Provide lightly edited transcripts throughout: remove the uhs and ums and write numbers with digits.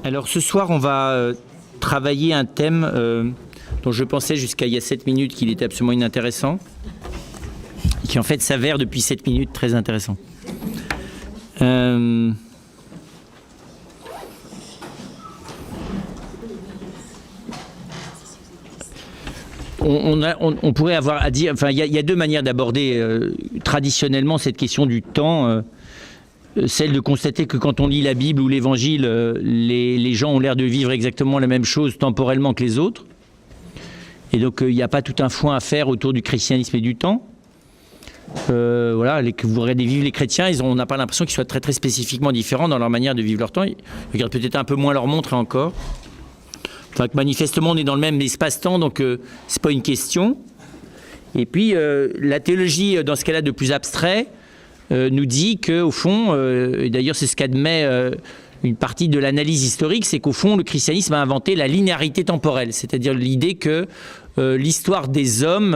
Alors ce soir, on va travailler un thème dont je pensais jusqu'à il y a 7 minutes qu'il était absolument inintéressant, et qui en fait s'avère depuis 7 minutes très intéressant. On pourrait avoir à dire, enfin il y a deux manières d'aborder traditionnellement cette question du temps. Celle de constater que quand on lit la Bible ou l'Évangile, les gens ont l'air de vivre exactement la même chose temporellement que les autres. Et donc il n'y a pas tout un foin à faire autour du christianisme et du temps. Voilà, que vous regardez vivre les chrétiens, on n'a pas l'impression qu'ils soient très très spécifiquement différents dans leur manière de vivre leur temps. Ils regardent peut-être un peu moins leur montre et encore. Enfin, que manifestement on est dans le même espace-temps, donc c'est pas une question. Et puis la théologie, dans ce cas-là de plus abstrait, nous dit qu'au fond, et d'ailleurs c'est ce qu'admet une partie de l'analyse historique, c'est qu'au fond le christianisme a inventé la linéarité temporelle, c'est-à-dire l'idée que l'histoire des hommes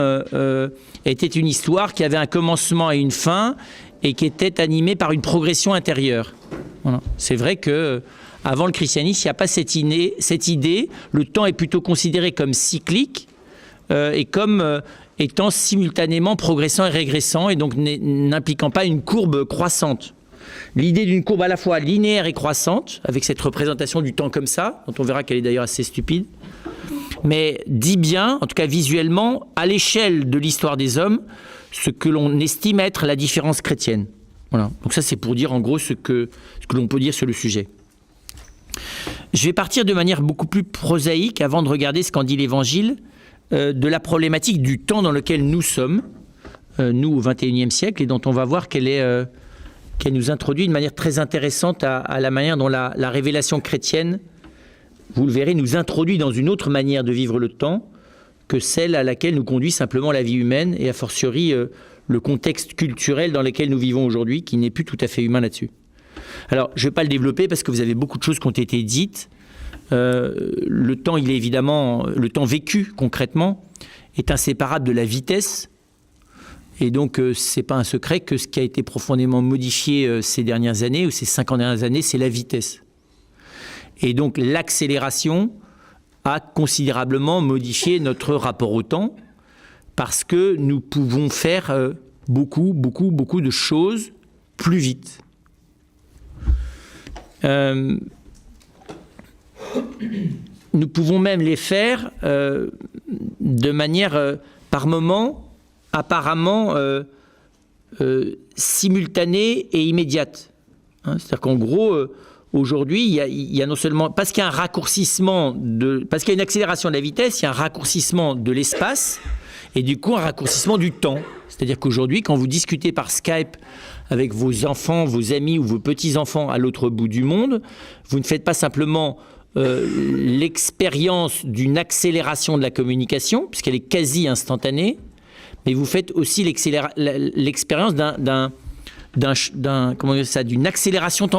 était une histoire qui avait un commencement et une fin et qui était animée par une progression intérieure. Voilà. C'est vrai que avant le christianisme, il n'y a pas cette idée, le temps est plutôt considéré comme cyclique et comme étant simultanément progressant et régressant, et donc n'impliquant pas une courbe croissante. L'idée d'une courbe à la fois linéaire et croissante, avec cette représentation du temps comme ça, dont on verra qu'elle est d'ailleurs assez stupide, mais dit bien, en tout cas visuellement, à l'échelle de l'histoire des hommes, ce que l'on estime être la différence chrétienne. Voilà. Donc ça, c'est pour dire en gros ce que l'on peut dire sur le sujet. Je vais partir de manière beaucoup plus prosaïque, avant de regarder ce qu'en dit l'Évangile, de la problématique du temps dans lequel nous sommes, nous au XXIe siècle, et dont on va voir qu'elle nous introduit de manière très intéressante à la manière dont la révélation chrétienne, vous le verrez, nous introduit dans une autre manière de vivre le temps que celle à laquelle nous conduit simplement la vie humaine, et a fortiori le contexte culturel dans lequel nous vivons aujourd'hui, qui n'est plus tout à fait humain là-dessus. Alors, je ne vais pas le développer parce que vous avez beaucoup de choses qui ont été dites. Le temps, il est évidemment, le temps vécu concrètement, est inséparable de la vitesse. Et donc, ce n'est pas un secret que ce qui a été profondément modifié ces dernières années, ou ces 50 dernières années, c'est la vitesse. Et donc, l'accélération a considérablement modifié notre rapport au temps, parce que nous pouvons faire beaucoup de choses plus vite. Nous pouvons même les faire de manière, par moment, apparemment simultanée et immédiate. C'est-à-dire qu'en gros, aujourd'hui, il y a non seulement, parce qu'il y a un raccourcissement, parce qu'il y a une accélération de la vitesse, il y a un raccourcissement de l'espace et du coup un raccourcissement du temps. C'est-à-dire qu'aujourd'hui, quand vous discutez par Skype avec vos enfants, vos amis ou vos petits-enfants à l'autre bout du monde, vous ne faites pas simplement l'expérience d'une accélération de la communication, puisqu'elle est quasi instantanée, mais vous faites aussi l'expérience d'une accélération,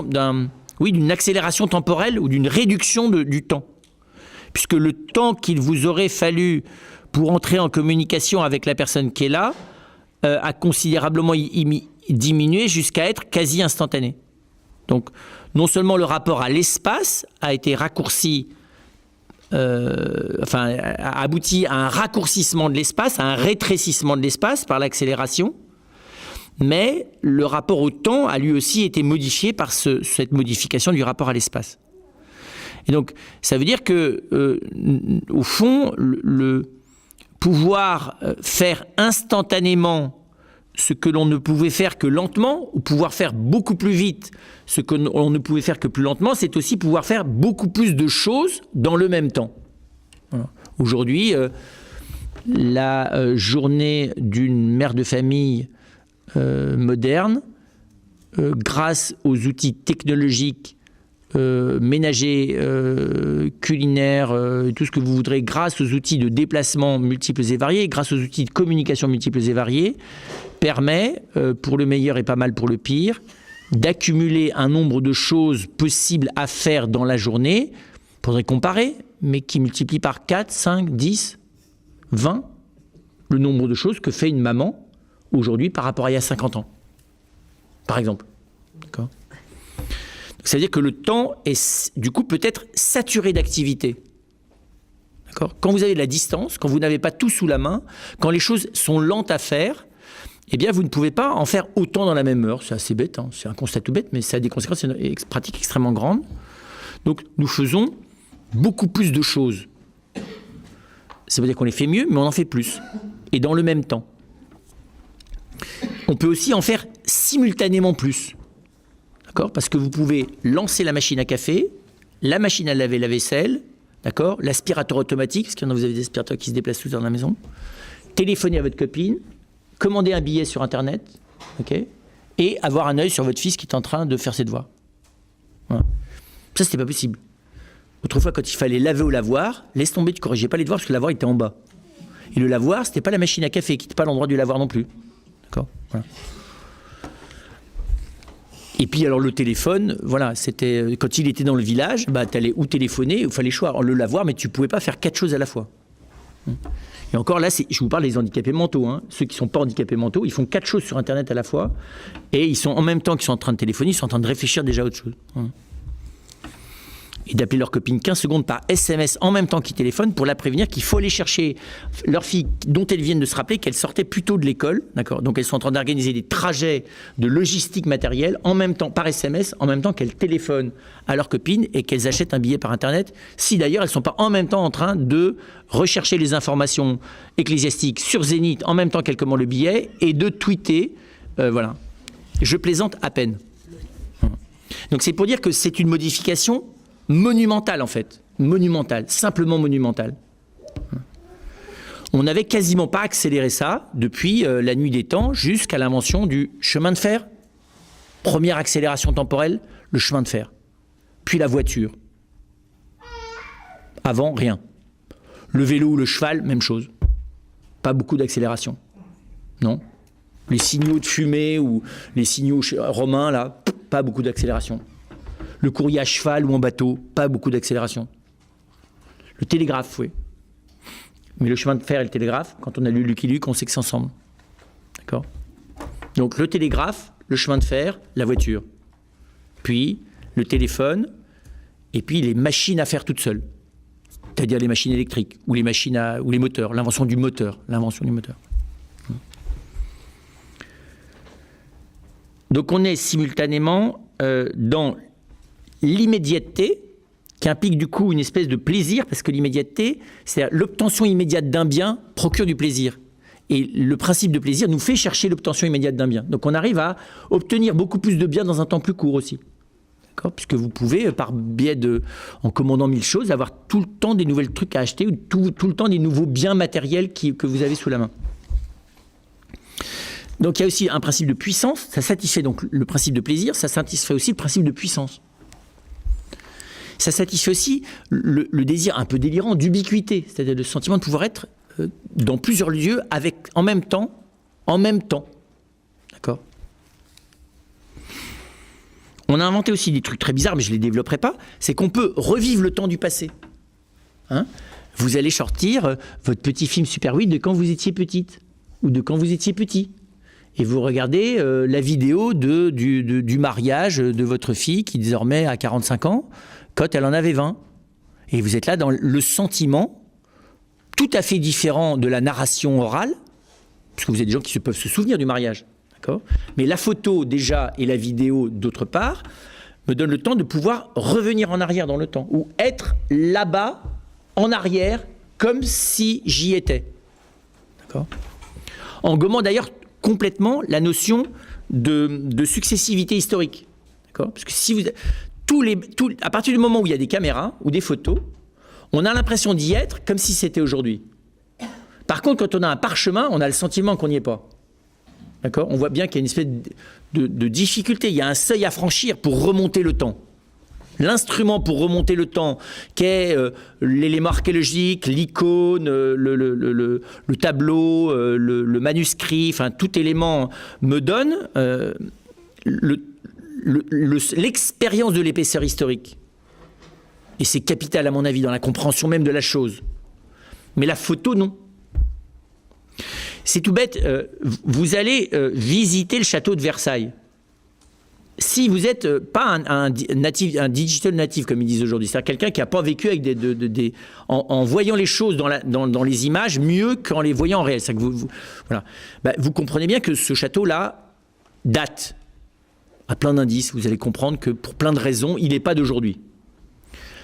d'une accélération temporelle ou d'une réduction du temps. Puisque le temps qu'il vous aurait fallu pour entrer en communication avec la personne qui est là a considérablement diminué jusqu'à être quasi instantané. Donc, non seulement le rapport à l'espace a été raccourci, a abouti à un raccourcissement de l'espace, à un rétrécissement de l'espace par l'accélération, mais le rapport au temps a lui aussi été modifié par cette modification du rapport à l'espace. Et donc, ça veut dire que, au fond, le pouvoir faire instantanément ce que l'on ne pouvait faire que lentement, ou pouvoir faire beaucoup plus vite ce que l'on ne pouvait faire que plus lentement, c'est aussi pouvoir faire beaucoup plus de choses dans le même temps. Voilà. Aujourd'hui, la journée d'une mère de famille moderne, grâce aux outils technologiques, ménagers, culinaires, tout ce que vous voudrez, grâce aux outils de déplacement multiples et variés, grâce aux outils de communication multiples et variés, permet, pour le meilleur et pas mal pour le pire, d'accumuler un nombre de choses possibles à faire dans la journée, il faudrait comparer, mais qui multiplie par 4, 5, 10, 20, le nombre de choses que fait une maman aujourd'hui par rapport à il y a 50 ans, par exemple. D'accord ? Ça veut dire que le temps est, du coup, peut-être saturé d'activité. D'accord ? Quand vous avez de la distance, quand vous n'avez pas tout sous la main, quand les choses sont lentes à faire, eh bien, vous ne pouvez pas en faire autant dans la même heure. C'est assez bête, hein. C'est un constat tout bête, mais ça a des conséquences, c'est une pratique extrêmement grande. Donc, nous faisons beaucoup plus de choses. Ça veut dire qu'on les fait mieux, mais on en fait plus. Et dans le même temps. On peut aussi en faire simultanément plus. D'accord ? Parce que vous pouvez lancer la machine à café, la machine à laver la vaisselle, d'accord ? L'aspirateur automatique, parce que vous avez des aspirateurs qui se déplacent tout le temps dans la maison, téléphoner à votre copine, commander un billet sur Internet, okay, et avoir un œil sur votre fils qui est en train de faire ses devoirs. Voilà. Ça, c'était pas possible. Autrefois, quand il fallait laver au lavoir, laisse tomber, tu corrigeais pas les devoirs parce que le lavoir était en bas. Et le lavoir, c'était pas la machine à café, qui n'était pas l'endroit du lavoir non plus. D'accord ? Voilà. Et puis alors le téléphone, voilà, c'était quand il était dans le village, bah t'allais ou téléphoner, il fallait choisir le lavoir, mais tu pouvais pas faire 4 choses à la fois. Et encore là, je vous parle des handicapés mentaux. Hein. Ceux qui sont pas handicapés mentaux, ils font 4 choses sur Internet à la fois, et ils sont en même temps qu'ils sont en train de téléphoner, ils sont en train de réfléchir déjà à autre chose. Et d'appeler leur copine 15 secondes par SMS en même temps qu'ils téléphonent pour la prévenir qu'il faut aller chercher leur fille dont elles viennent de se rappeler qu'elle sortait plus tôt de l'école. D'accord ? Donc elles sont en train d'organiser des trajets de logistique matérielle en même temps, par SMS, en même temps qu'elles téléphonent à leur copine et qu'elles achètent un billet par Internet. Si d'ailleurs elles ne sont pas en même temps en train de rechercher les informations ecclésiastiques sur Zénith en même temps qu'elles commandent le billet et de tweeter. Voilà. Je plaisante à peine. Donc c'est pour dire que c'est une modification monumentale en fait, monumentale, simplement monumentale. On n'avait quasiment pas accéléré ça depuis la nuit des temps jusqu'à l'invention du chemin de fer. Première accélération temporelle, le chemin de fer. Puis la voiture. Avant, rien. Le vélo ou le cheval, même chose. Pas beaucoup d'accélération. Non. Les signaux de fumée ou les signaux romains, là, pas beaucoup d'accélération. Le courrier à cheval ou en bateau, pas beaucoup d'accélération. Le télégraphe, oui. Mais le chemin de fer et le télégraphe, quand on a lu Lucky Luke, on sait que c'est ensemble. D'accord ? Donc le télégraphe, le chemin de fer, la voiture. Puis le téléphone, et puis les machines à faire toutes seules. C'est-à-dire les machines électriques, ou les machines ou les moteurs, l'invention du moteur. Donc on est simultanément dans l'immédiateté, qui implique du coup une espèce de plaisir, parce que l'immédiateté, c'est l'obtention immédiate d'un bien procure du plaisir. Et le principe de plaisir nous fait chercher l'obtention immédiate d'un bien. Donc on arrive à obtenir beaucoup plus de biens dans un temps plus court aussi. D'accord ? Puisque vous pouvez, par biais en commandant 1000 choses, avoir tout le temps des nouvelles trucs à acheter, ou tout le temps des nouveaux biens matériels que vous avez sous la main. Donc il y a aussi un principe de puissance, ça satisfait donc le principe de plaisir, ça satisfait aussi le principe de puissance. Ça satisfait aussi le désir un peu délirant d'ubiquité, c'est-à-dire le sentiment de pouvoir être dans plusieurs lieux en même temps. D'accord ? On a inventé aussi des trucs très bizarres, mais je ne les développerai pas, c'est qu'on peut revivre le temps du passé. Hein ? Vous allez sortir votre petit film Super 8 de quand vous étiez petite, ou de quand vous étiez petit. Et vous regardez la vidéo du mariage de votre fille, qui désormais a 45 ans, quand elle en avait 20. Et vous êtes là dans le sentiment tout à fait différent de la narration orale, parce que vous avez des gens qui peuvent se souvenir du mariage. D'accord ? Mais la photo déjà et la vidéo d'autre part me donnent le temps de pouvoir revenir en arrière dans le temps, ou être là-bas, en arrière, comme si j'y étais. D'accord ? En gommant d'ailleurs complètement la notion de successivité historique. D'accord ? Parce que si vous... à partir du moment où il y a des caméras ou des photos, on a l'impression d'y être comme si c'était aujourd'hui. Par contre, quand on a un parchemin, on a le sentiment qu'on n'y est pas. D'accord ? On voit bien qu'il y a une espèce de difficulté, il y a un seuil à franchir pour remonter le temps. L'instrument pour remonter le temps, qu'est l'élément archéologique, l'icône, le tableau, le manuscrit, enfin tout élément me donne l'expérience de l'épaisseur historique. Et c'est capital à mon avis dans la compréhension même de la chose. Mais la photo, non. C'est tout bête, vous allez visiter le château de Versailles. si vous n'êtes pas un digital native, comme ils disent aujourd'hui, c'est-à-dire quelqu'un qui n'a pas vécu avec en voyant les choses dans les images mieux qu'en les voyant en réel. C'est que voilà. Vous comprenez bien que ce château-là date à plein d'indices. Vous allez comprendre que pour plein de raisons, il n'est pas d'aujourd'hui.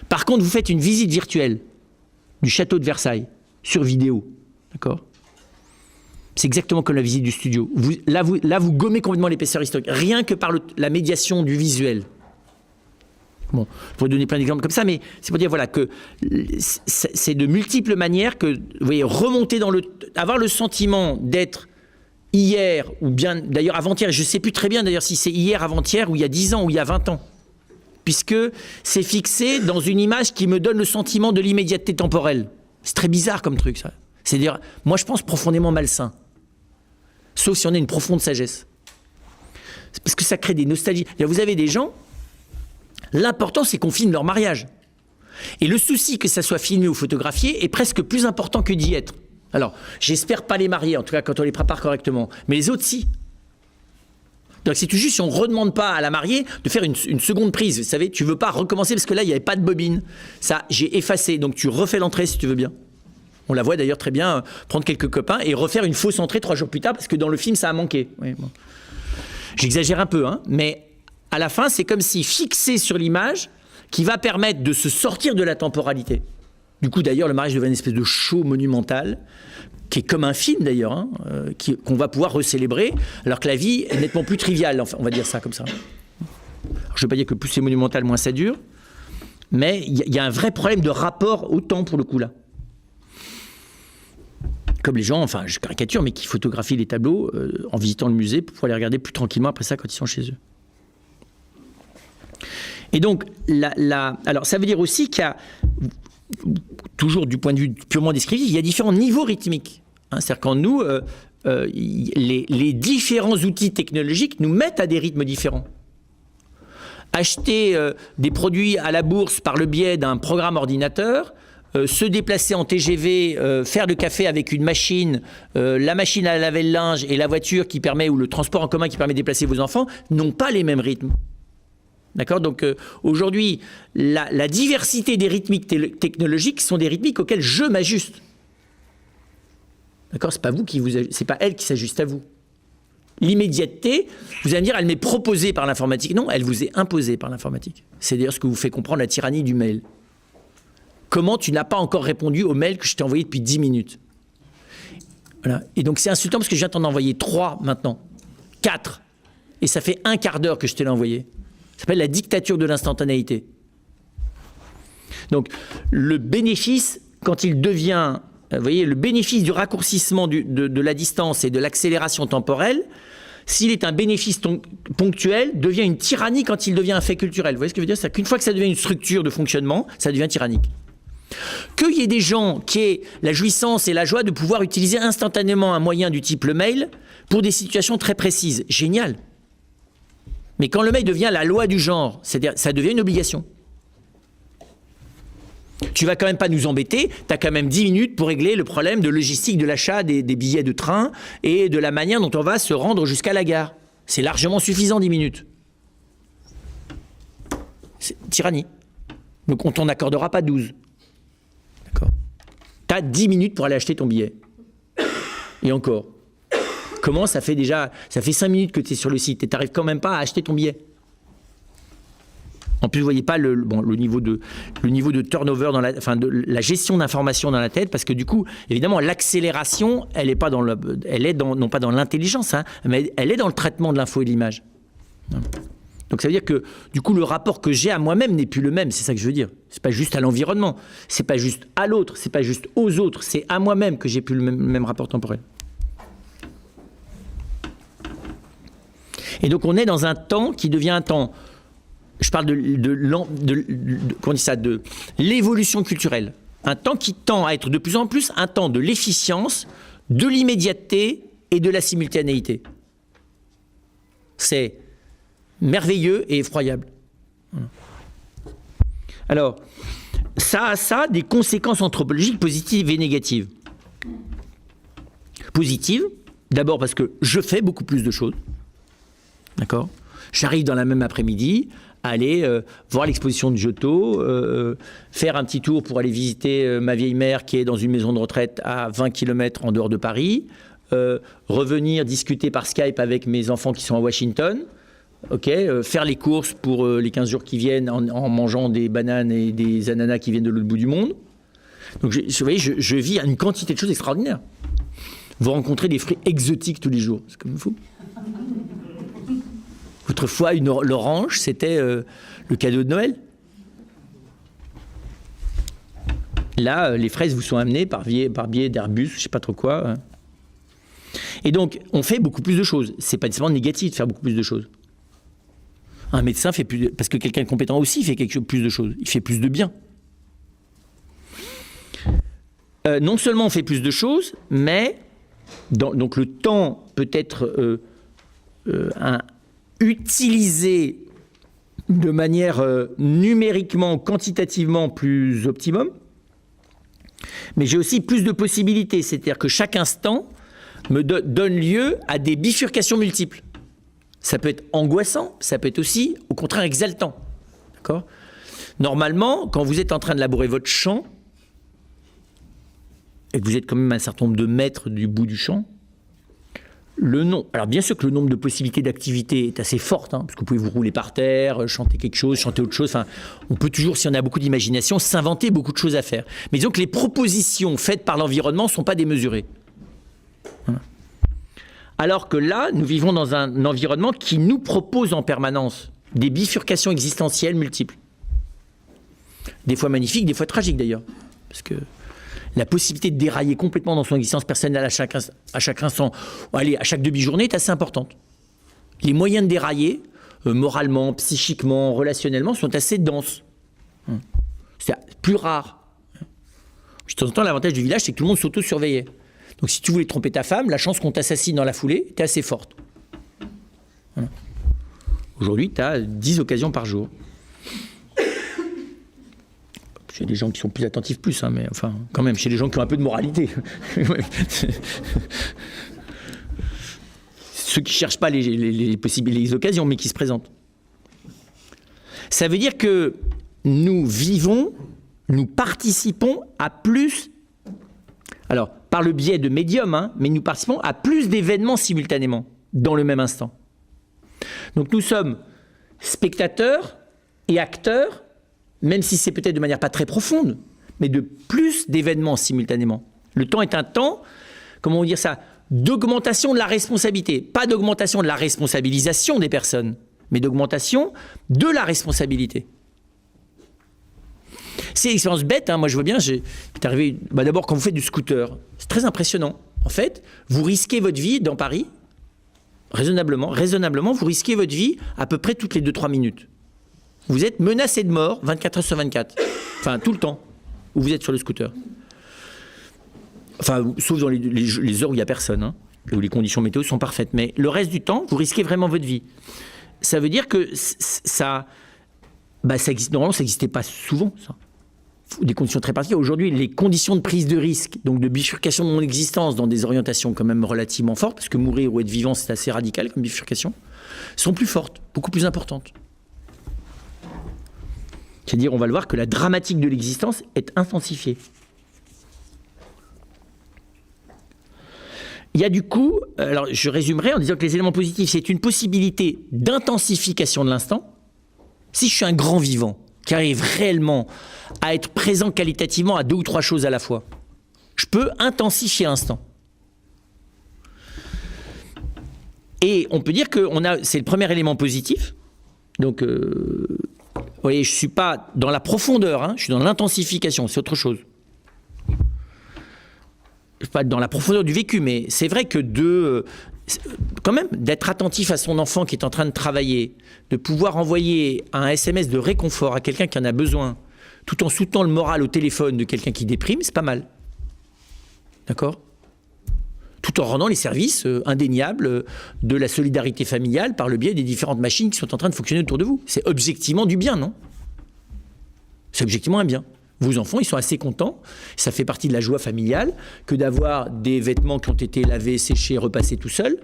Par contre, vous faites une visite virtuelle du château de Versailles sur vidéo, d'accord ? C'est exactement comme la visite du studio. Là, vous gommez complètement l'épaisseur historique, rien que par la médiation du visuel. Bon, je pourrais donner plein d'exemples comme ça, mais c'est pour dire voilà, que c'est de multiples manières que, vous voyez, remonter avoir le sentiment d'être hier, ou bien d'ailleurs avant-hier, je ne sais plus très bien d'ailleurs si c'est hier, avant-hier, ou il y a 10 ans, ou il y a 20 ans. Puisque c'est fixé dans une image qui me donne le sentiment de l'immédiateté temporelle. C'est très bizarre comme truc, ça. C'est-à-dire, moi je pense profondément malsain. Sauf si on a une profonde sagesse. C'est parce que ça crée des nostalgies. Vous avez des gens, l'important c'est qu'on filme leur mariage. Et le souci que ça soit filmé ou photographié est presque plus important que d'y être. Alors, j'espère pas les marier, en tout cas quand on les prépare correctement, mais les autres si. Donc c'est tout juste si on ne redemande pas à la mariée de faire une seconde prise. Vous savez, tu veux pas recommencer parce que là il n'y avait pas de bobine. Ça, j'ai effacé, donc tu refais l'entrée si tu veux bien. On la voit d'ailleurs très bien prendre quelques copains et refaire une fausse entrée 3 jours plus tard parce que dans le film ça a manqué. Oui, bon. J'exagère un peu, hein, mais à la fin c'est comme si fixé sur l'image qui va permettre de se sortir de la temporalité. Du coup d'ailleurs le mariage devient une espèce de show monumental qui est comme un film d'ailleurs, hein, qu'on va pouvoir recélébrer alors que la vie est nettement plus triviale, enfin, on va dire ça comme ça. Alors, je ne veux pas dire que plus c'est monumental, moins ça dure, mais il y a un vrai problème de rapport au temps pour le coup là. Comme les gens, enfin je caricature, mais qui photographient les tableaux en visitant le musée pour pouvoir les regarder plus tranquillement après ça quand ils sont chez eux. Et donc, alors ça veut dire aussi qu'il y a, toujours du point de vue purement descriptif, il y a différents niveaux rythmiques. Hein, c'est-à-dire qu'en nous, les différents outils technologiques nous mettent à des rythmes différents. Acheter des produits à la bourse par le biais d'un programme ordinateur, se déplacer en TGV, faire le café avec une machine, la machine à laver le linge et la voiture qui permet, ou le transport en commun qui permet de déplacer vos enfants, n'ont pas les mêmes rythmes. D'accord ? Donc aujourd'hui, la diversité des rythmiques technologiques sont des rythmiques auxquelles je m'ajuste. D'accord ? C'est pas elle qui s'ajuste à vous. L'immédiateté, vous allez me dire, elle m'est proposée par l'informatique. Non, elle vous est imposée par l'informatique. C'est d'ailleurs ce que vous fait comprendre la tyrannie du mail. Comment tu n'as pas encore répondu au mail que je t'ai envoyé depuis 10 minutes ? Voilà. Et donc c'est insultant parce que je viens t'en envoyer 3 maintenant, 4. Et ça fait un quart d'heure que je te l'ai envoyé. Ça s'appelle la dictature de l'instantanéité. Donc le bénéfice, quand il devient, vous voyez, le bénéfice du raccourcissement de la distance et de l'accélération temporelle, s'il est un bénéfice ponctuel, devient une tyrannie quand il devient un fait culturel. Vous voyez ce que je veux dire ? C'est qu'une fois que ça devient une structure de fonctionnement, ça devient tyrannique. Qu'il y ait des gens qui aient la jouissance et la joie de pouvoir utiliser instantanément un moyen du type le mail pour des situations très précises, génial. Mais quand le mail devient la loi du genre, c'est-à-dire ça devient une obligation. Tu vas quand même pas nous embêter, tu as quand même 10 minutes pour régler le problème de logistique de l'achat des billets de train et de la manière dont on va se rendre jusqu'à la gare. C'est largement suffisant 10 minutes. C'est tyrannie. Donc on t'en accordera pas 12. D'accord ? Tu as 10 minutes pour aller acheter ton billet. Et encore. Comment ça fait 5 minutes que tu es sur le site et tu n'arrives quand même pas à acheter ton billet. En plus, vous ne voyez pas le niveau de turnover, de la gestion d'informations dans la tête, parce que du coup, évidemment, l'accélération, elle est non pas dans l'intelligence, hein, mais elle est dans le traitement de l'info et de l'image. Donc ça veut dire que du coup, le rapport que j'ai à moi-même n'est plus le même, c'est ça que je veux dire. C'est pas juste à l'environnement, c'est pas juste à l'autre, c'est pas juste aux autres, c'est à moi-même que j'ai plus le même rapport temporel. Et donc on est dans un temps qui devient un temps, je parle de l'évolution culturelle, un temps qui tend à être de plus en plus un temps de l'efficience, de l'immédiateté et de la simultanéité. C'est merveilleux et effroyable. Alors, ça a des conséquences anthropologiques positives et négatives. Positives, d'abord parce que je fais beaucoup plus de choses. D'accord ? J'arrive dans la même après-midi à aller voir l'exposition de Giotto, faire un petit tour pour aller visiter ma vieille mère qui est dans une maison de retraite à 20 km en dehors de Paris, revenir discuter par Skype avec mes enfants qui sont à Washington, faire les courses pour les 15 jours qui viennent en mangeant des bananes et des ananas qui viennent de l'autre bout du monde. Donc vous voyez, je vis une quantité de choses extraordinaires. Vous rencontrez des fruits exotiques tous les jours, c'est comme fou. Autrefois, l'orange, c'était le cadeau de Noël. Là, les fraises vous sont amenées par biais d'Airbus, je ne sais pas trop quoi. Et donc, on fait beaucoup plus de choses. Ce n'est pas nécessairement négatif de faire beaucoup plus de choses. Un médecin fait plus... Parce que quelqu'un de compétent aussi fait plus de choses. Il fait plus de bien. Non seulement on fait plus de choses, mais donc le temps peut être utilisé de manière numériquement, quantitativement plus optimum. Mais j'ai aussi plus de possibilités. C'est-à-dire que chaque instant me donne lieu à des bifurcations multiples. Ça peut être angoissant, ça peut être aussi, au contraire, exaltant. D'accord ? Normalement, quand vous êtes en train de labourer votre champ, et que vous êtes quand même un certain nombre de mètres du bout du champ, alors bien sûr que le nombre de possibilités d'activité est assez fort, parce que vous pouvez vous rouler par terre, chanter quelque chose, chanter autre chose, on peut toujours, si on a beaucoup d'imagination, s'inventer beaucoup de choses à faire. Mais disons que les propositions faites par l'environnement ne sont pas démesurées. Alors que là, nous vivons dans un environnement qui nous propose en permanence des bifurcations existentielles multiples. Des fois magnifiques, des fois tragiques d'ailleurs. Parce que la possibilité de dérailler complètement dans son existence personnelle à chaque instant, à chaque demi-journée est assez importante. Les moyens de dérailler, moralement, psychiquement, relationnellement, sont assez denses. C'est plus rare. De temps en temps, l'avantage du village, c'est que tout le monde s'auto-surveillait. Donc si tu voulais tromper ta femme, la chance qu'on t'assassine dans la foulée était assez forte. Voilà. Aujourd'hui, tu as 10 occasions par jour. Chez des gens qui sont plus attentifs, mais enfin, quand même, chez des gens qui ont un peu de moralité. Ceux qui ne cherchent pas les occasions, mais qui se présentent. Ça veut dire que nous participons à plus, alors par le biais de médiums, mais nous participons à plus d'événements simultanément, dans le même instant. Donc nous sommes spectateurs et acteurs, même si c'est peut-être de manière pas très profonde, mais de plus d'événements simultanément. Le temps est un temps, comment dire ça, d'augmentation de la responsabilité. Pas d'augmentation de la responsabilisation des personnes, mais d'augmentation de la responsabilité. C'est une expérience bête, moi je vois bien, c'est arrivé, d'abord quand vous faites du scooter, c'est très impressionnant. En fait, vous risquez votre vie dans Paris, raisonnablement, vous risquez votre vie à peu près toutes les 2-3 minutes. Vous êtes menacé de mort 24 heures sur 24. Enfin, tout le temps où vous êtes sur le scooter. Enfin, sauf dans les heures où il n'y a personne, où les conditions météo sont parfaites. Mais le reste du temps, vous risquez vraiment votre vie. Ça veut dire que ça existe. Normalement, ça n'existait pas souvent, ça. Des conditions très particulières. Aujourd'hui, les conditions de prise de risque, donc de bifurcation de mon existence dans des orientations quand même relativement fortes, parce que mourir ou être vivant, c'est assez radical comme bifurcation, sont plus fortes, beaucoup plus importantes. C'est-à-dire, on va le voir que la dramatique de l'existence est intensifiée. Il y a du coup, alors je résumerai en disant que les éléments positifs, c'est une possibilité d'intensification de l'instant. Si je suis un grand vivant qui arrive réellement à être présent qualitativement à 2 ou 3 choses à la fois, je peux intensifier l'instant. Et on peut dire que c'est le premier élément positif. Donc, vous voyez, je ne suis pas dans la profondeur, je suis dans l'intensification, c'est autre chose. Je ne suis pas dans la profondeur du vécu, mais c'est vrai que quand même, d'être attentif à son enfant qui est en train de travailler, de pouvoir envoyer un SMS de réconfort à quelqu'un qui en a besoin, tout en soutenant le moral au téléphone de quelqu'un qui déprime, c'est pas mal. D'accord ? Tout en rendant les services indéniables de la solidarité familiale par le biais des différentes machines qui sont en train de fonctionner autour de vous. C'est objectivement du bien, non ? C'est objectivement un bien. Vos enfants, ils sont assez contents, ça fait partie de la joie familiale, que d'avoir des vêtements qui ont été lavés, séchés, repassés tout seuls,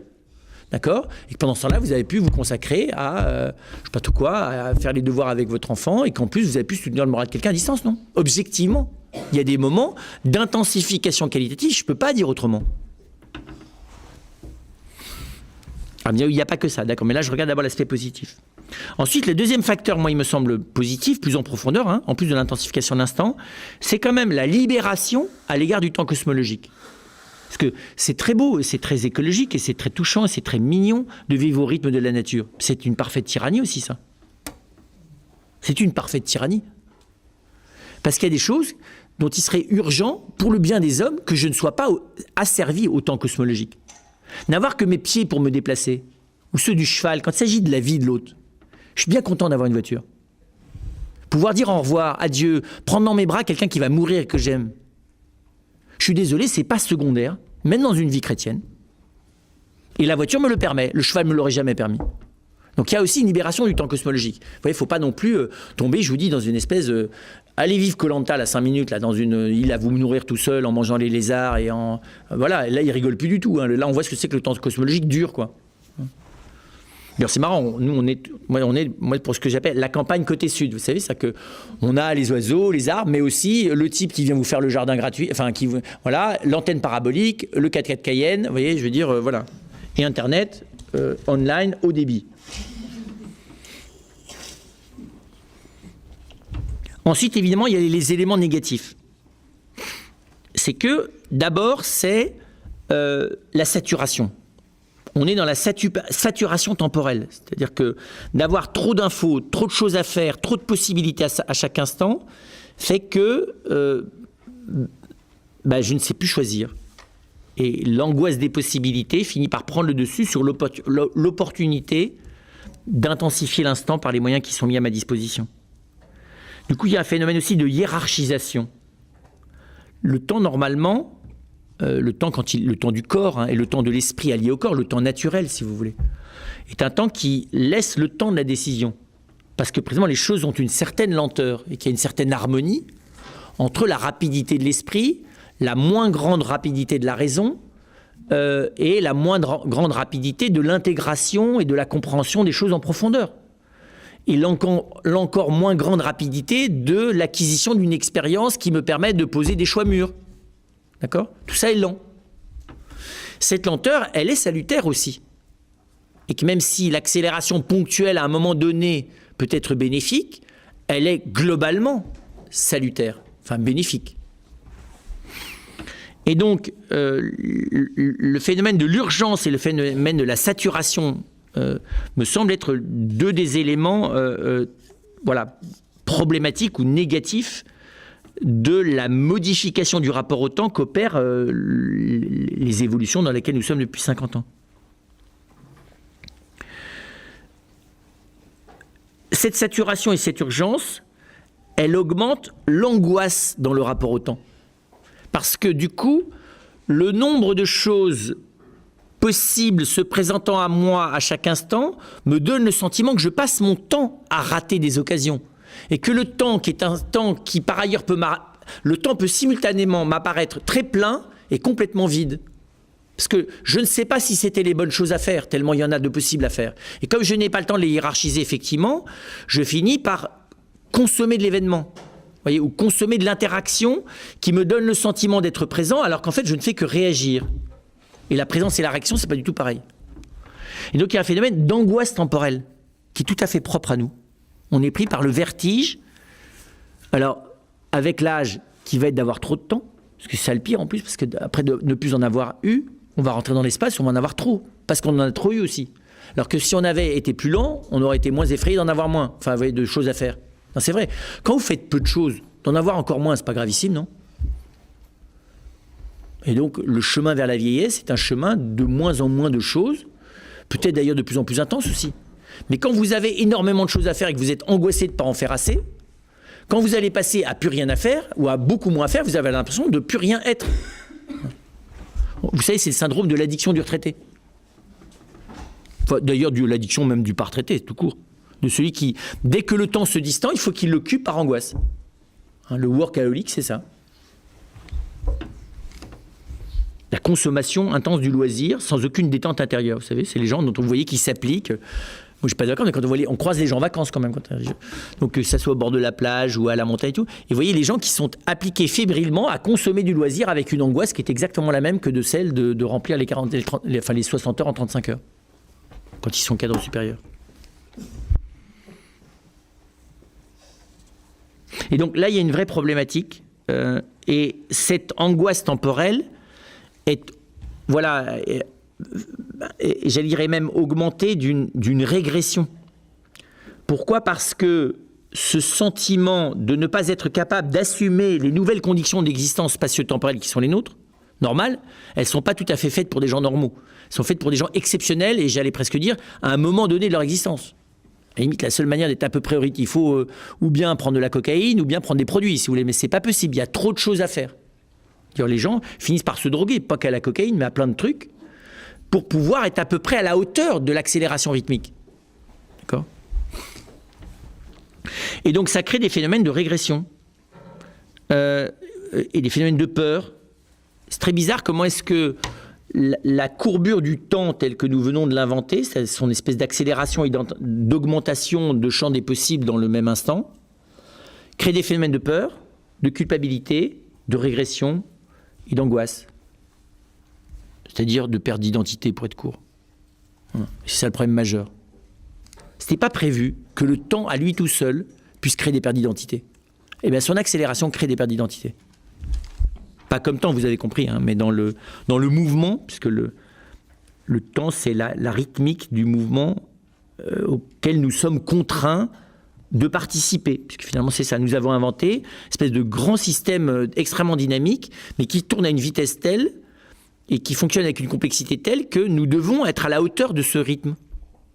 d'accord? Et que pendant ce temps-là, vous avez pu vous consacrer à, je sais pas tout quoi, à faire les devoirs avec votre enfant, et qu'en plus, vous avez pu soutenir le moral de quelqu'un à distance, non? Objectivement, il y a des moments d'intensification qualitative, je peux pas dire autrement. Ah, il n'y a pas que ça, d'accord, mais là, je regarde d'abord l'aspect positif. Ensuite, le deuxième facteur, moi, il me semble positif, plus en profondeur, hein, en plus de l'intensification d'instant, c'est quand même la libération à l'égard du temps cosmologique. Parce que c'est très beau, et c'est très écologique, et c'est très touchant, et c'est très mignon de vivre au rythme de la nature. C'est une parfaite tyrannie aussi, ça. C'est une parfaite tyrannie. Parce qu'il y a des choses dont il serait urgent, pour le bien des hommes, que je ne sois pas asservi au temps cosmologique. N'avoir que mes pieds pour me déplacer, ou ceux du cheval, quand il s'agit de la vie de l'autre, je suis bien content d'avoir une voiture. Pouvoir dire au revoir, adieu, prendre dans mes bras quelqu'un qui va mourir et que j'aime. Je suis désolé, c'est pas secondaire, même dans une vie chrétienne. Et la voiture me le permet, le cheval me l'aurait jamais permis. Donc il y a aussi une libération du temps cosmologique. Vous voyez, il ne faut pas non plus tomber, je vous dis, dans une espèce... allez vivre Koh-Lanta, là, 5 minutes, là, dans une île à vous nourrir tout seul, en mangeant les lézards, et en... Voilà, là, ils rigolent plus du tout. Hein. Là, on voit ce que c'est que le temps cosmologique dure, quoi. D'ailleurs, c'est marrant, nous, on est pour ce que j'appelle la campagne côté sud. Vous savez, ça que on a les oiseaux, les arbres, mais aussi le type qui vient vous faire le jardin gratuit, enfin, voilà, l'antenne parabolique, le 4x4 Cayenne, vous voyez, je veux dire, voilà. Et Internet, online, haut débit. Ensuite, évidemment, il y a les éléments négatifs. C'est que, d'abord, c'est la saturation. On est dans la saturation temporelle. C'est-à-dire que d'avoir trop d'infos, trop de choses à faire, trop de possibilités à chaque instant, fait que je ne sais plus choisir. Et l'angoisse des possibilités finit par prendre le dessus sur l'opportunité d'intensifier l'instant par les moyens qui sont mis à ma disposition. Du coup, il y a un phénomène aussi de hiérarchisation. Le temps, normalement, le temps du corps, hein, et le temps de l'esprit allié au corps, le temps naturel, si vous voulez, est un temps qui laisse le temps de la décision. Parce que, précisément, les choses ont une certaine lenteur et qu'il y a une certaine harmonie entre la rapidité de l'esprit, la moins grande rapidité de la raison et la moins grande rapidité de l'intégration et de la compréhension des choses en profondeur. Et l'encore moins grande rapidité de l'acquisition d'une expérience qui me permet de poser des choix mûrs. D'accord ? Tout ça est lent. Cette lenteur, elle est salutaire aussi. Et que même si l'accélération ponctuelle à un moment donné peut être bénéfique, elle est globalement salutaire, enfin bénéfique. Et donc, le phénomène de l'urgence et le phénomène de la saturation me semblent être deux des éléments problématiques ou négatifs de la modification du rapport au temps qu'opèrent les évolutions dans lesquelles nous sommes depuis 50 ans. Cette saturation et cette urgence, elle augmente l'angoisse dans le rapport au temps. Parce que du coup, le nombre de choses possibles se présentant à moi à chaque instant me donne le sentiment que je passe mon temps à rater des occasions. Et que le temps, qui est un temps qui par ailleurs le temps peut simultanément m'apparaître très plein et complètement vide. Parce que je ne sais pas si c'était les bonnes choses à faire, tellement il y en a de possibles à faire. Et comme je n'ai pas le temps de les hiérarchiser effectivement, je finis par consommer de l'événement. Voyez, ou consommer de l'interaction qui me donne le sentiment d'être présent, alors qu'en fait, je ne fais que réagir. Et la présence et la réaction, c'est pas du tout pareil. Et donc, il y a un phénomène d'angoisse temporelle qui est tout à fait propre à nous. On est pris par le vertige. Alors, avec l'âge qui va être d'avoir trop de temps, parce que c'est ça le pire en plus, parce qu'après de ne plus en avoir eu, on va rentrer dans l'espace, on va en avoir trop, parce qu'on en a trop eu aussi. Alors que si on avait été plus lent, on aurait été moins effrayé d'en avoir moins. Enfin, vous voyez, de choses à faire. Non, c'est vrai. Quand vous faites peu de choses, d'en avoir encore moins, c'est pas gravissime, non ? Et donc, le chemin vers la vieillesse est un chemin de moins en moins de choses, peut-être d'ailleurs de plus en plus intense aussi. Mais quand vous avez énormément de choses à faire et que vous êtes angoissé de ne pas en faire assez, quand vous allez passer à plus rien à faire ou à beaucoup moins à faire, vous avez l'impression de plus rien être. Vous savez, c'est le syndrome de l'addiction du retraité. Enfin, d'ailleurs, de l'addiction même du pas retraité, tout court. De celui qui, dès que le temps se distend, il faut qu'il l'occupe par angoisse. Hein, le workaholic, c'est ça. la consommation intense du loisir sans aucune détente intérieure. Vous savez, c'est les gens dont vous voyez qui s'appliquent. Moi, je suis pas d'accord, mais quand on croise les gens en vacances quand même. Donc, que ça soit au bord de la plage ou à la montagne et tout. Et vous voyez les gens qui sont appliqués fébrilement à consommer du loisir avec une angoisse qui est exactement la même que de celle de remplir les 60 heures en 35 heures. Quand ils sont cadres supérieurs. Et donc là, il y a une vraie problématique. Et cette angoisse temporelle est, voilà, et j'allais dire même augmentée d'une régression. Pourquoi ? Parce que ce sentiment de ne pas être capable d'assumer les nouvelles conditions d'existence spatio-temporelle qui sont les nôtres, normales, elles ne sont pas tout à fait faites pour des gens normaux. Elles sont faites pour des gens exceptionnels et j'allais presque dire à un moment donné de leur existence. À la limite, la seule manière d'être un peu prioritaire, il faut ou bien prendre de la cocaïne ou bien prendre des produits, si vous voulez. Mais c'est pas possible, il y a trop de choses à faire. D'ailleurs, les gens finissent par se droguer, pas qu'à la cocaïne, mais à plein de trucs, pour pouvoir être à peu près à la hauteur de l'accélération rythmique. D'accord ? Et donc, ça crée des phénomènes de régression et des phénomènes de peur. C'est très bizarre comment est-ce que la courbure du temps telle que nous venons de l'inventer, c'est son espèce d'accélération et d'augmentation de champ des possibles dans le même instant, crée des phénomènes de peur, de culpabilité, de régression et d'angoisse. C'est-à-dire de perte d'identité, pour être court. C'est ça le problème majeur. Ce n'était pas prévu que le temps, à lui tout seul, puisse créer des pertes d'identité. Eh bien, son accélération crée des pertes d'identité. Pas comme temps, vous avez compris, hein, mais dans le mouvement, puisque le temps, c'est la rythmique du mouvement auquel nous sommes contraints de participer. Puisque finalement, c'est ça. Nous avons inventé une espèce de grand système extrêmement dynamique, mais qui tourne à une vitesse telle et qui fonctionne avec une complexité telle que nous devons être à la hauteur de ce rythme.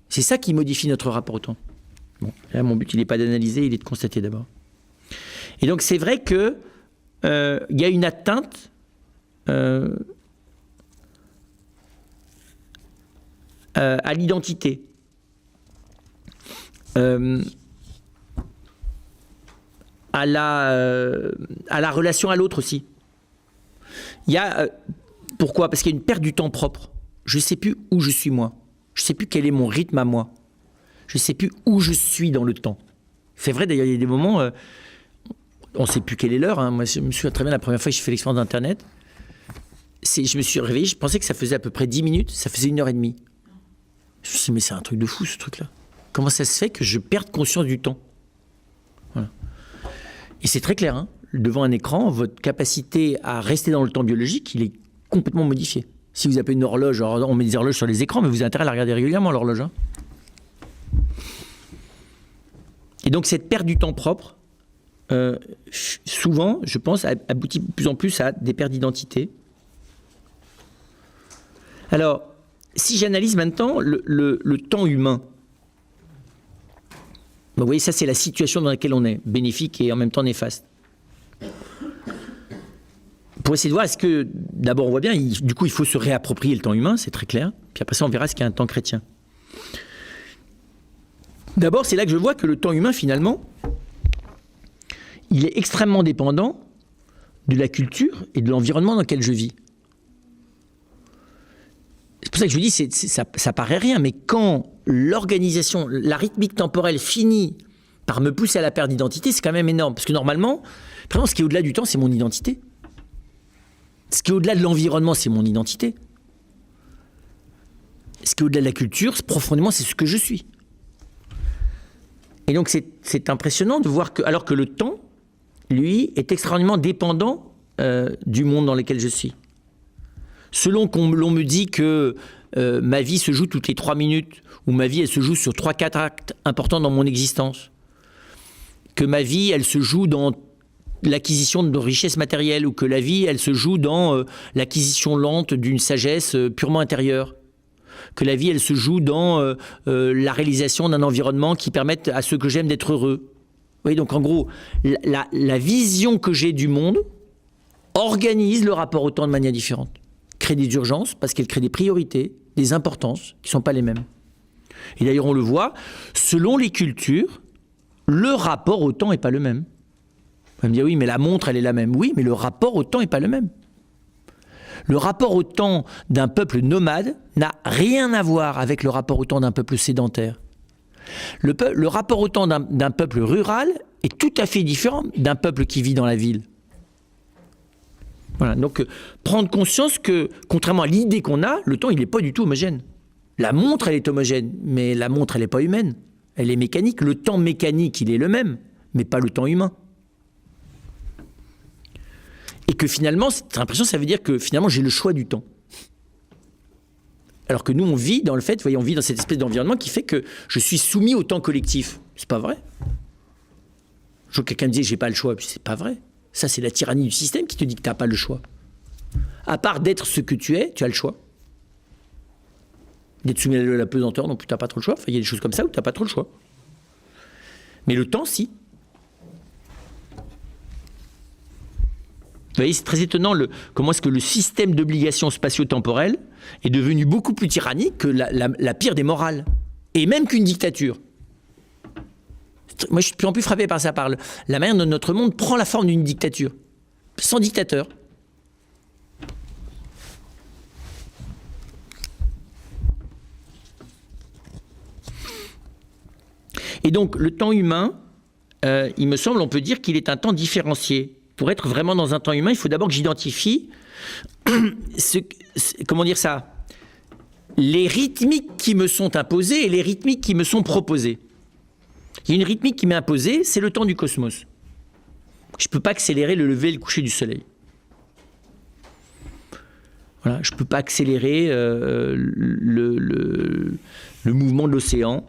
C'est ça qui modifie notre rapport au temps. Bon, là, mon but, il n'est pas d'analyser, il est de constater d'abord. Et donc, c'est vrai que y a une atteinte à l'identité. À la relation à l'autre aussi. Il y a... pourquoi ? Parce qu'il y a une perte du temps propre. Je ne sais plus où je suis moi. Je ne sais plus quel est mon rythme à moi. Je ne sais plus où je suis dans le temps. C'est vrai, d'ailleurs, il y a des moments... on ne sait plus quelle est l'heure. Hein. Moi, je me souviens très bien la première fois que j'ai fait l'expérience d'Internet. Je me suis réveillé, je pensais que ça faisait à peu près 10 minutes, ça faisait 1h30. Je me suis dit, mais c'est un truc de fou, ce truc-là. Comment ça se fait que je perde conscience du temps ? Voilà. Et c'est très clair, hein. Devant un écran, votre capacité à rester dans le temps biologique, il est complètement modifié. Si vous avez une horloge, alors on met des horloges sur les écrans, mais vous avez intérêt à la regarder régulièrement, l'horloge. Hein. Et donc, cette perte du temps propre, souvent, je pense, aboutit de plus en plus à des pertes d'identité. Alors, si j'analyse maintenant le temps humain, vous voyez, ça c'est la situation dans laquelle on est, bénéfique et en même temps néfaste. Pour essayer de voir, est-ce que, d'abord on voit bien, du coup il faut se réapproprier le temps humain, c'est très clair, puis après ça on verra ce qu'est un temps chrétien. D'abord, c'est là que je vois que le temps humain, finalement, il est extrêmement dépendant de la culture et de l'environnement dans lequel je vis. C'est pour ça que je vous dis, ça paraît rien, mais quand l'organisation, la rythmique temporelle finit par me pousser à la perte d'identité, c'est quand même énorme. Parce que normalement, ce qui est au-delà du temps, c'est mon identité. Ce qui est au-delà de l'environnement, c'est mon identité. Ce qui est au-delà de la culture, profondément, c'est ce que je suis. Et donc, c'est impressionnant de voir que, alors que le temps, lui, est extrêmement dépendant du monde dans lequel je suis. Selon qu'on l'on me dit que ma vie se joue toutes les 3 minutes, ou ma vie, elle se joue sur 3-4 actes importants dans mon existence, que ma vie, elle se joue dans l'acquisition de richesses matérielles, ou que la vie, elle se joue dans l'acquisition lente d'une sagesse purement intérieure, que la vie, elle se joue dans la réalisation d'un environnement qui permette à ceux que j'aime d'être heureux. Vous voyez, donc en gros, la vision que j'ai du monde organise le rapport au temps de manière différente. Crée des urgences parce qu'elle crée des priorités, des importances qui ne sont pas les mêmes. Et d'ailleurs, on le voit, selon les cultures, le rapport au temps n'est pas le même. Vous allez me dire, oui, mais la montre, elle est la même. Oui, mais le rapport au temps n'est pas le même. Le rapport au temps d'un peuple nomade n'a rien à voir avec le rapport au temps d'un peuple sédentaire. Le rapport au temps d'un peuple rural est tout à fait différent d'un peuple qui vit dans la ville. Voilà, donc prendre conscience que, contrairement à l'idée qu'on a, le temps il n'est pas du tout homogène. La montre elle est homogène, mais la montre elle n'est pas humaine. Elle est mécanique. Le temps mécanique il est le même, mais pas le temps humain. Et que finalement, cette impression, ça veut dire que finalement, j'ai le choix du temps. Alors que nous, on vit dans le fait, vous voyez, on vit dans cette espèce d'environnement qui fait que je suis soumis au temps collectif. C'est pas vrai. Je vois que quelqu'un me dit, j'ai pas le choix. Puis c'est pas vrai. Ça, c'est la tyrannie du système qui te dit que t'as pas le choix. À part d'être ce que tu es, tu as le choix. D'être soumis à la pesanteur, non plus, t'as pas trop le choix. Enfin, il y a des choses comme ça où t'as pas trop le choix. Mais le temps, si. Vous voyez, c'est très étonnant comment est-ce que le système d'obligation spatio-temporelle est devenu beaucoup plus tyrannique que la pire des morales. Et même qu'une dictature. Moi, je suis de plus en plus frappé par ça, par la manière dont notre monde prend la forme d'une dictature. Sans dictateur. Et donc, le temps humain, il me semble, on peut dire qu'il est un temps différencié. Pour être vraiment dans un temps humain, il faut d'abord que j'identifie comment dire ça, les rythmiques qui me sont imposées et les rythmiques qui me sont proposées. Il y a une rythmique qui m'est imposée, c'est le temps du cosmos. Je ne peux pas accélérer le lever et le coucher du soleil. Voilà, je ne peux pas accélérer le mouvement de l'océan.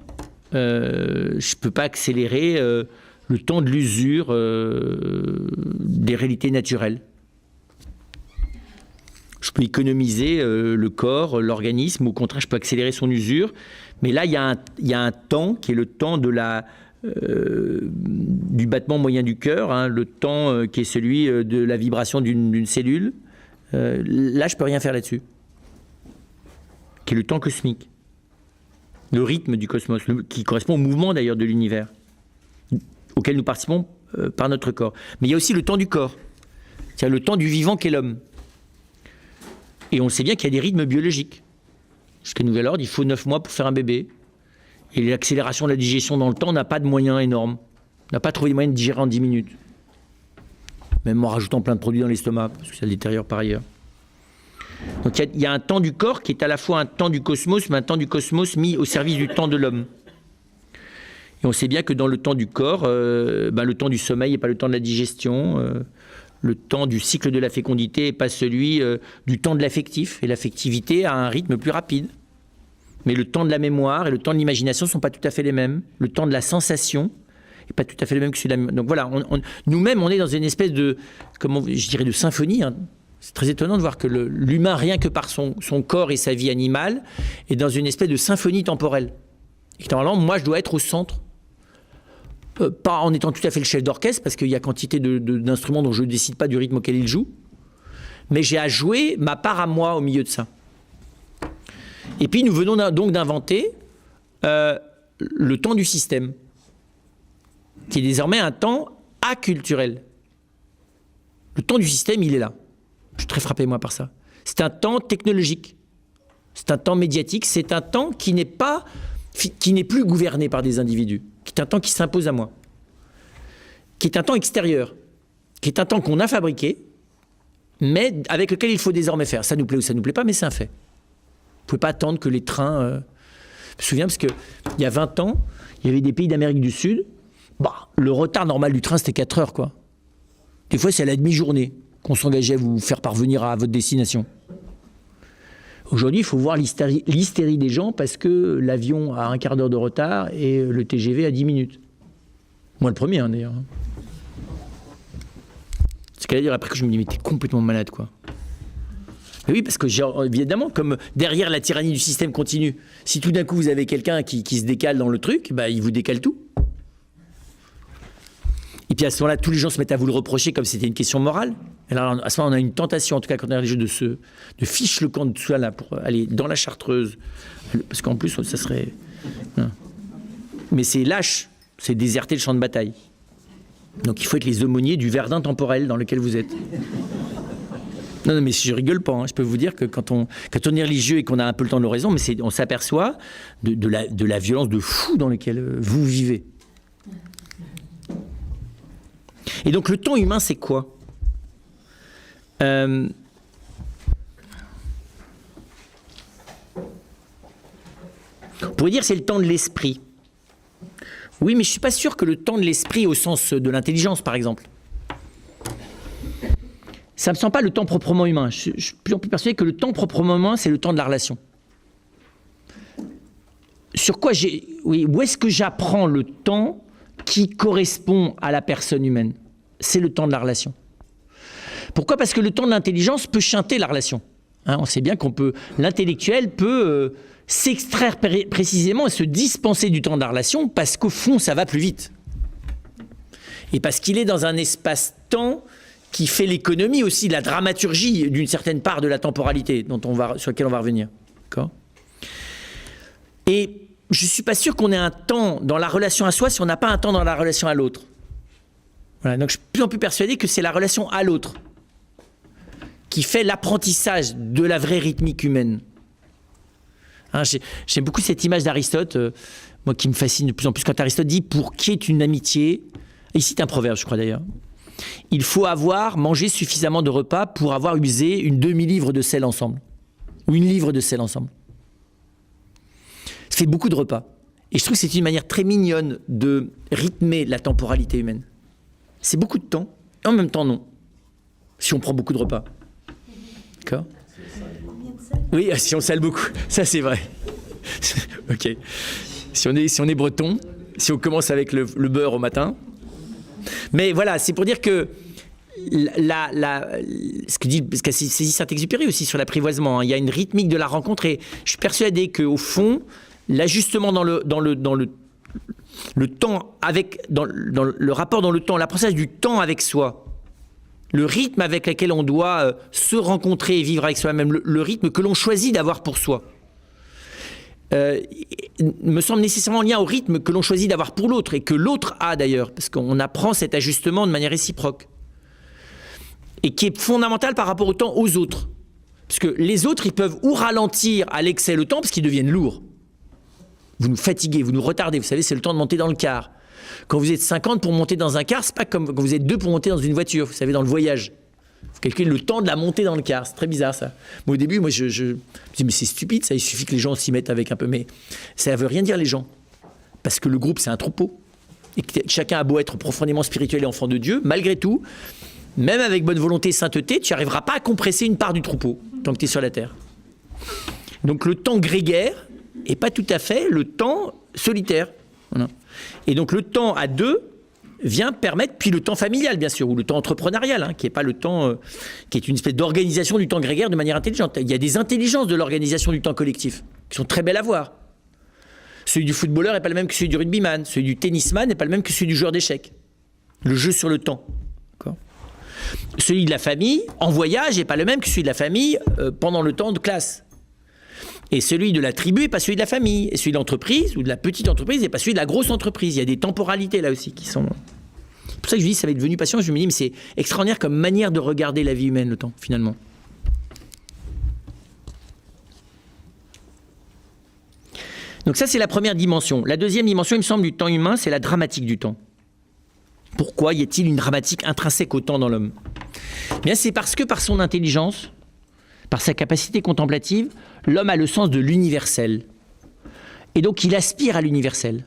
Je ne peux pas accélérer le temps de l'usure des réalités naturelles. Je peux économiser le corps, l'organisme, au contraire, je peux accélérer son usure. Mais là, il y a un temps qui est le temps du battement moyen du cœur, hein, le temps qui est celui de la vibration d'une cellule. Là, je ne peux rien faire là-dessus. Qui est le temps cosmique. Le rythme du cosmos, qui correspond au mouvement d'ailleurs de l'univers, auquel nous participons par notre corps. Mais il y a aussi le temps du corps, c'est-à-dire le temps du vivant qu'est l'homme. Et on sait bien qu'il y a des rythmes biologiques. Jusqu'à nouvel ordre, il faut 9 mois pour faire un bébé. Et l'accélération de la digestion dans le temps n'a pas de moyens énormes. On n'a pas trouvé de moyen de digérer en 10 minutes. Même en rajoutant plein de produits dans l'estomac, parce que ça le détériore par ailleurs. Donc il y a un temps du corps qui est à la fois un temps du cosmos, mais un temps du cosmos mis au service du temps de l'homme. Et on sait bien que dans le temps du corps, le temps du sommeil n'est pas le temps de la digestion, le temps du cycle de la fécondité n'est pas celui du temps de l'affectif. Et l'affectivité a un rythme plus rapide. Mais le temps de la mémoire et le temps de l'imagination ne sont pas tout à fait les mêmes. Le temps de la sensation n'est pas tout à fait le même que celui de la... Donc voilà, nous-mêmes, on est dans une espèce de, de symphonie. Hein. C'est très étonnant de voir que l'humain, rien que par son corps et sa vie animale, est dans une espèce de symphonie temporelle. Et que normalement, moi, je dois être au centre. Pas en étant tout à fait le chef d'orchestre, parce qu'il y a quantité d'instruments dont je ne décide pas du rythme auquel ils jouent. Mais j'ai à jouer ma part à moi au milieu de ça. Et puis nous venons donc d'inventer le temps du système, qui est désormais un temps aculturel. Le temps du système, il est là. Je suis très frappé, moi, par ça. C'est un temps technologique. C'est un temps médiatique. C'est un temps qui n'est plus gouverné par des individus. Qui est un temps qui s'impose à moi. Qui est un temps extérieur. Qui est un temps qu'on a fabriqué, mais avec lequel il faut désormais faire. Ça nous plaît ou ça nous plaît pas, mais c'est un fait. Vous ne pouvez pas attendre que les trains... Je me souviens, parce qu'il y a 20 ans, il y avait des pays d'Amérique du Sud. Le retard normal du train, c'était 4 heures, quoi. Des fois, c'est à la demi-journée qu'on s'engageait à vous faire parvenir à votre destination. Aujourd'hui, il faut voir l'hystérie des gens parce que l'avion a un quart d'heure de retard et le TGV a 10 minutes. Moi, le premier, hein, d'ailleurs. C'est qu'à dire après que je me dis, mais t'es complètement malade, quoi. Mais oui, parce que, évidemment, comme derrière la tyrannie du système continue, si tout d'un coup vous avez quelqu'un qui se décale dans le truc, il vous décale tout. Et puis à ce moment-là, tous les gens se mettent à vous le reprocher comme si c'était une question morale. Et alors, à ce moment-là, on a une tentation, en tout cas quand on a les jeux, de fiche le camp de tout là pour aller dans la Chartreuse. Parce qu'en plus, ça serait... Mais c'est lâche, c'est déserter le champ de bataille. Donc il faut être les aumôniers du Verdun temporel dans lequel vous êtes. Non, non, mais je rigole pas. Hein. Je peux vous dire que quand on est religieux et qu'on a un peu le temps de l'oraison, mais on s'aperçoit de la violence de fou dans laquelle vous vivez. Et donc le temps humain, c'est quoi ? On pourrait dire que c'est le temps de l'esprit. Oui, mais je ne suis pas sûr que le temps de l'esprit au sens de l'intelligence, par exemple. Ça ne me semble pas le temps proprement humain. Je suis plus en plus persuadé que le temps proprement humain, c'est le temps de la relation. Sur quoi où est-ce que j'apprends le temps qui correspond à la personne humaine ? C'est le temps de la relation. Pourquoi ? Parce que le temps de l'intelligence peut chanter la relation. Hein, on sait bien l'intellectuel peut s'extraire précisément et se dispenser du temps de la relation parce qu'au fond, ça va plus vite. Et parce qu'il est dans un espace-temps qui fait l'économie aussi de la dramaturgie d'une certaine part de la temporalité sur laquelle on va revenir. D'accord ? Et je ne suis pas sûr qu'on ait un temps dans la relation à soi si on n'a pas un temps dans la relation à l'autre. Voilà, donc je suis de plus en plus persuadé que c'est la relation à l'autre qui fait l'apprentissage de la vraie rythmique humaine. Hein, j'aime beaucoup cette image d'Aristote, moi qui me fascine de plus en plus, quand Aristote dit « pour qui est une amitié ?» Il cite un proverbe, je crois d'ailleurs. « Il faut avoir mangé suffisamment de repas pour avoir usé une demi-livre de sel ensemble. » Ou une livre de sel ensemble. Ça fait beaucoup de repas. Et je trouve que c'est une manière très mignonne de rythmer la temporalité humaine. C'est beaucoup de temps, et en même temps non. Si on prend beaucoup de repas. D'accord ? Oui, si on sale beaucoup, ça c'est vrai. Ok. Si on est breton, si on commence avec le beurre au matin. Mais voilà, c'est pour dire que ce qu'a saisi Saint-Exupéry aussi sur l'apprivoisement, hein, il y a une rythmique de la rencontre et je suis persuadé qu'au fond, l'ajustement dans le temps dans le rapport dans le temps, l'apprentissage du temps avec soi, le rythme avec lequel on doit se rencontrer et vivre avec soi-même, le rythme que l'on choisit d'avoir pour soi, me semble nécessairement en lien au rythme que l'on choisit d'avoir pour l'autre et que l'autre a d'ailleurs, parce qu'on apprend cet ajustement de manière réciproque et qui est fondamental par rapport au temps aux autres. Parce que les autres, ils peuvent ou ralentir à l'excès le temps parce qu'ils deviennent lourds. Vous nous fatiguez, vous nous retardez, vous savez, c'est le temps de monter dans le car. Quand vous êtes 50 pour monter dans un car, c'est pas comme quand vous êtes 2 pour monter dans une voiture, vous savez, dans le voyage. Il faut calculer le temps de la montée dans le car, c'est très bizarre ça. Moi, au début, je me dis, mais c'est stupide ça, il suffit que les gens s'y mettent avec un peu, mais ça veut rien dire les gens. Parce que le groupe, c'est un troupeau. Et que chacun a beau être profondément spirituel et enfant de Dieu, malgré tout, même avec bonne volonté et sainteté, tu n'arriveras pas à compresser une part du troupeau tant que tu es sur la terre. Donc le temps grégaire n'est pas tout à fait le temps solitaire. Voilà. Et donc le temps à deux vient permettre, puis le temps familial bien sûr, ou le temps entrepreneurial, hein, qui n'est pas le temps, qui est une espèce d'organisation du temps grégaire de manière intelligente. Il y a des intelligences de l'organisation du temps collectif, qui sont très belles à voir. Celui du footballeur n'est pas le même que celui du rugbyman, celui du tennisman n'est pas le même que celui du joueur d'échecs. Le jeu sur le temps. D'accord. Celui de la famille, en voyage, n'est pas le même que celui de la famille pendant le temps de classe. Et celui de la tribu n'est pas celui de la famille. Et celui de l'entreprise ou de la petite entreprise n'est pas celui de la grosse entreprise. Il y a des temporalités là aussi qui sont... C'est pour ça que je dis, ça va être devenu patient. Je me dis, mais c'est extraordinaire comme manière de regarder la vie humaine, le temps, finalement. Donc ça, c'est la première dimension. La deuxième dimension, il me semble, du temps humain, c'est la dramatique du temps. Pourquoi y a-t-il une dramatique intrinsèque au temps dans l'homme ? Bien, c'est parce que par son intelligence, par sa capacité contemplative, l'homme a le sens de l'universel. Et donc, il aspire à l'universel.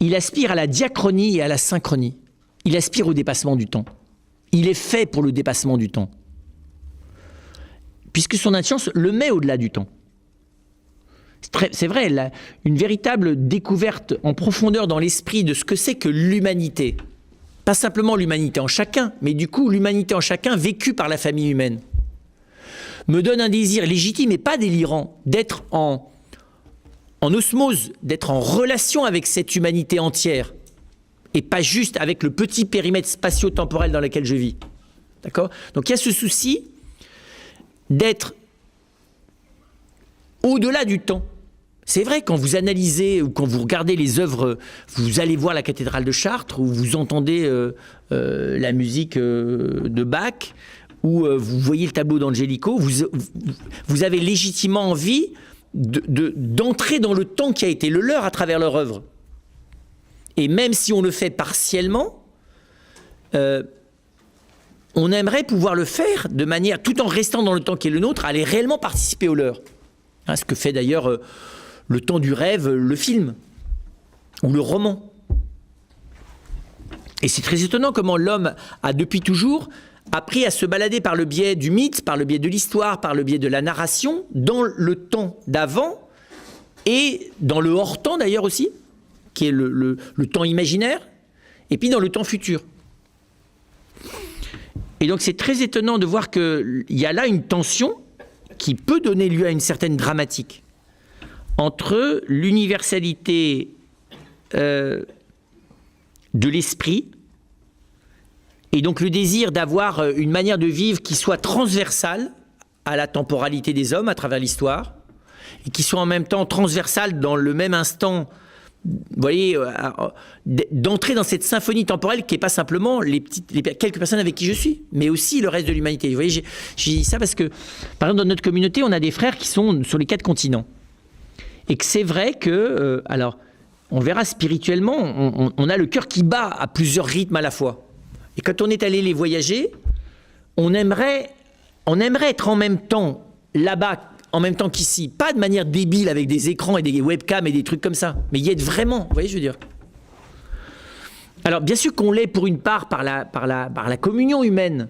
Il aspire à la diachronie et à la synchronie. Il aspire au dépassement du temps. Il est fait pour le dépassement du temps. Puisque son intelligence le met au-delà du temps. C'est vrai, une véritable découverte en profondeur dans l'esprit de ce que c'est que l'humanité. Pas simplement l'humanité en chacun, mais du coup l'humanité en chacun vécue par la famille humaine. Me donne un désir légitime et pas délirant d'être en osmose, d'être en relation avec cette humanité entière et pas juste avec le petit périmètre spatio-temporel dans lequel je vis. D'accord ? Donc il y a ce souci d'être au-delà du temps. C'est vrai, quand vous analysez ou quand vous regardez les œuvres, vous allez voir la cathédrale de Chartres ou vous entendez la musique de Bach où vous voyez le tableau d'Angelico, vous avez légitimement envie d'entrer dans le temps qui a été le leur à travers leur œuvre. Et même si on le fait partiellement, on aimerait pouvoir le faire de manière, tout en restant dans le temps qui est le nôtre, aller réellement participer au leur. Hein, ce que fait d'ailleurs le temps du rêve, le film, ou le roman. Et c'est très étonnant comment l'homme a depuis toujours appris à se balader par le biais du mythe, par le biais de l'histoire, par le biais de la narration, dans le temps d'avant, et dans le hors-temps d'ailleurs aussi, qui est le temps imaginaire, et puis dans le temps futur. Et donc c'est très étonnant de voir qu'il y a là une tension qui peut donner lieu à une certaine dramatique entre l'universalité de l'esprit et donc le désir d'avoir une manière de vivre qui soit transversale à la temporalité des hommes à travers l'histoire et qui soit en même temps transversale dans le même instant. Vous voyez, d'entrer dans cette symphonie temporelle qui n'est pas simplement les quelques personnes avec qui je suis, mais aussi le reste de l'humanité. Vous voyez, j'ai dit ça parce que, par exemple, dans notre communauté, on a des frères qui sont sur les 4 continents. Et que c'est vrai que, alors, on verra spirituellement, on a le cœur qui bat à plusieurs rythmes à la fois. Et quand on est allé les voyager, on aimerait être en même temps là-bas, en même temps qu'ici, pas de manière débile avec des écrans et des webcams et des trucs comme ça, mais y être vraiment, vous voyez, je veux dire. Alors, bien sûr qu'on l'est pour une part par la communion humaine,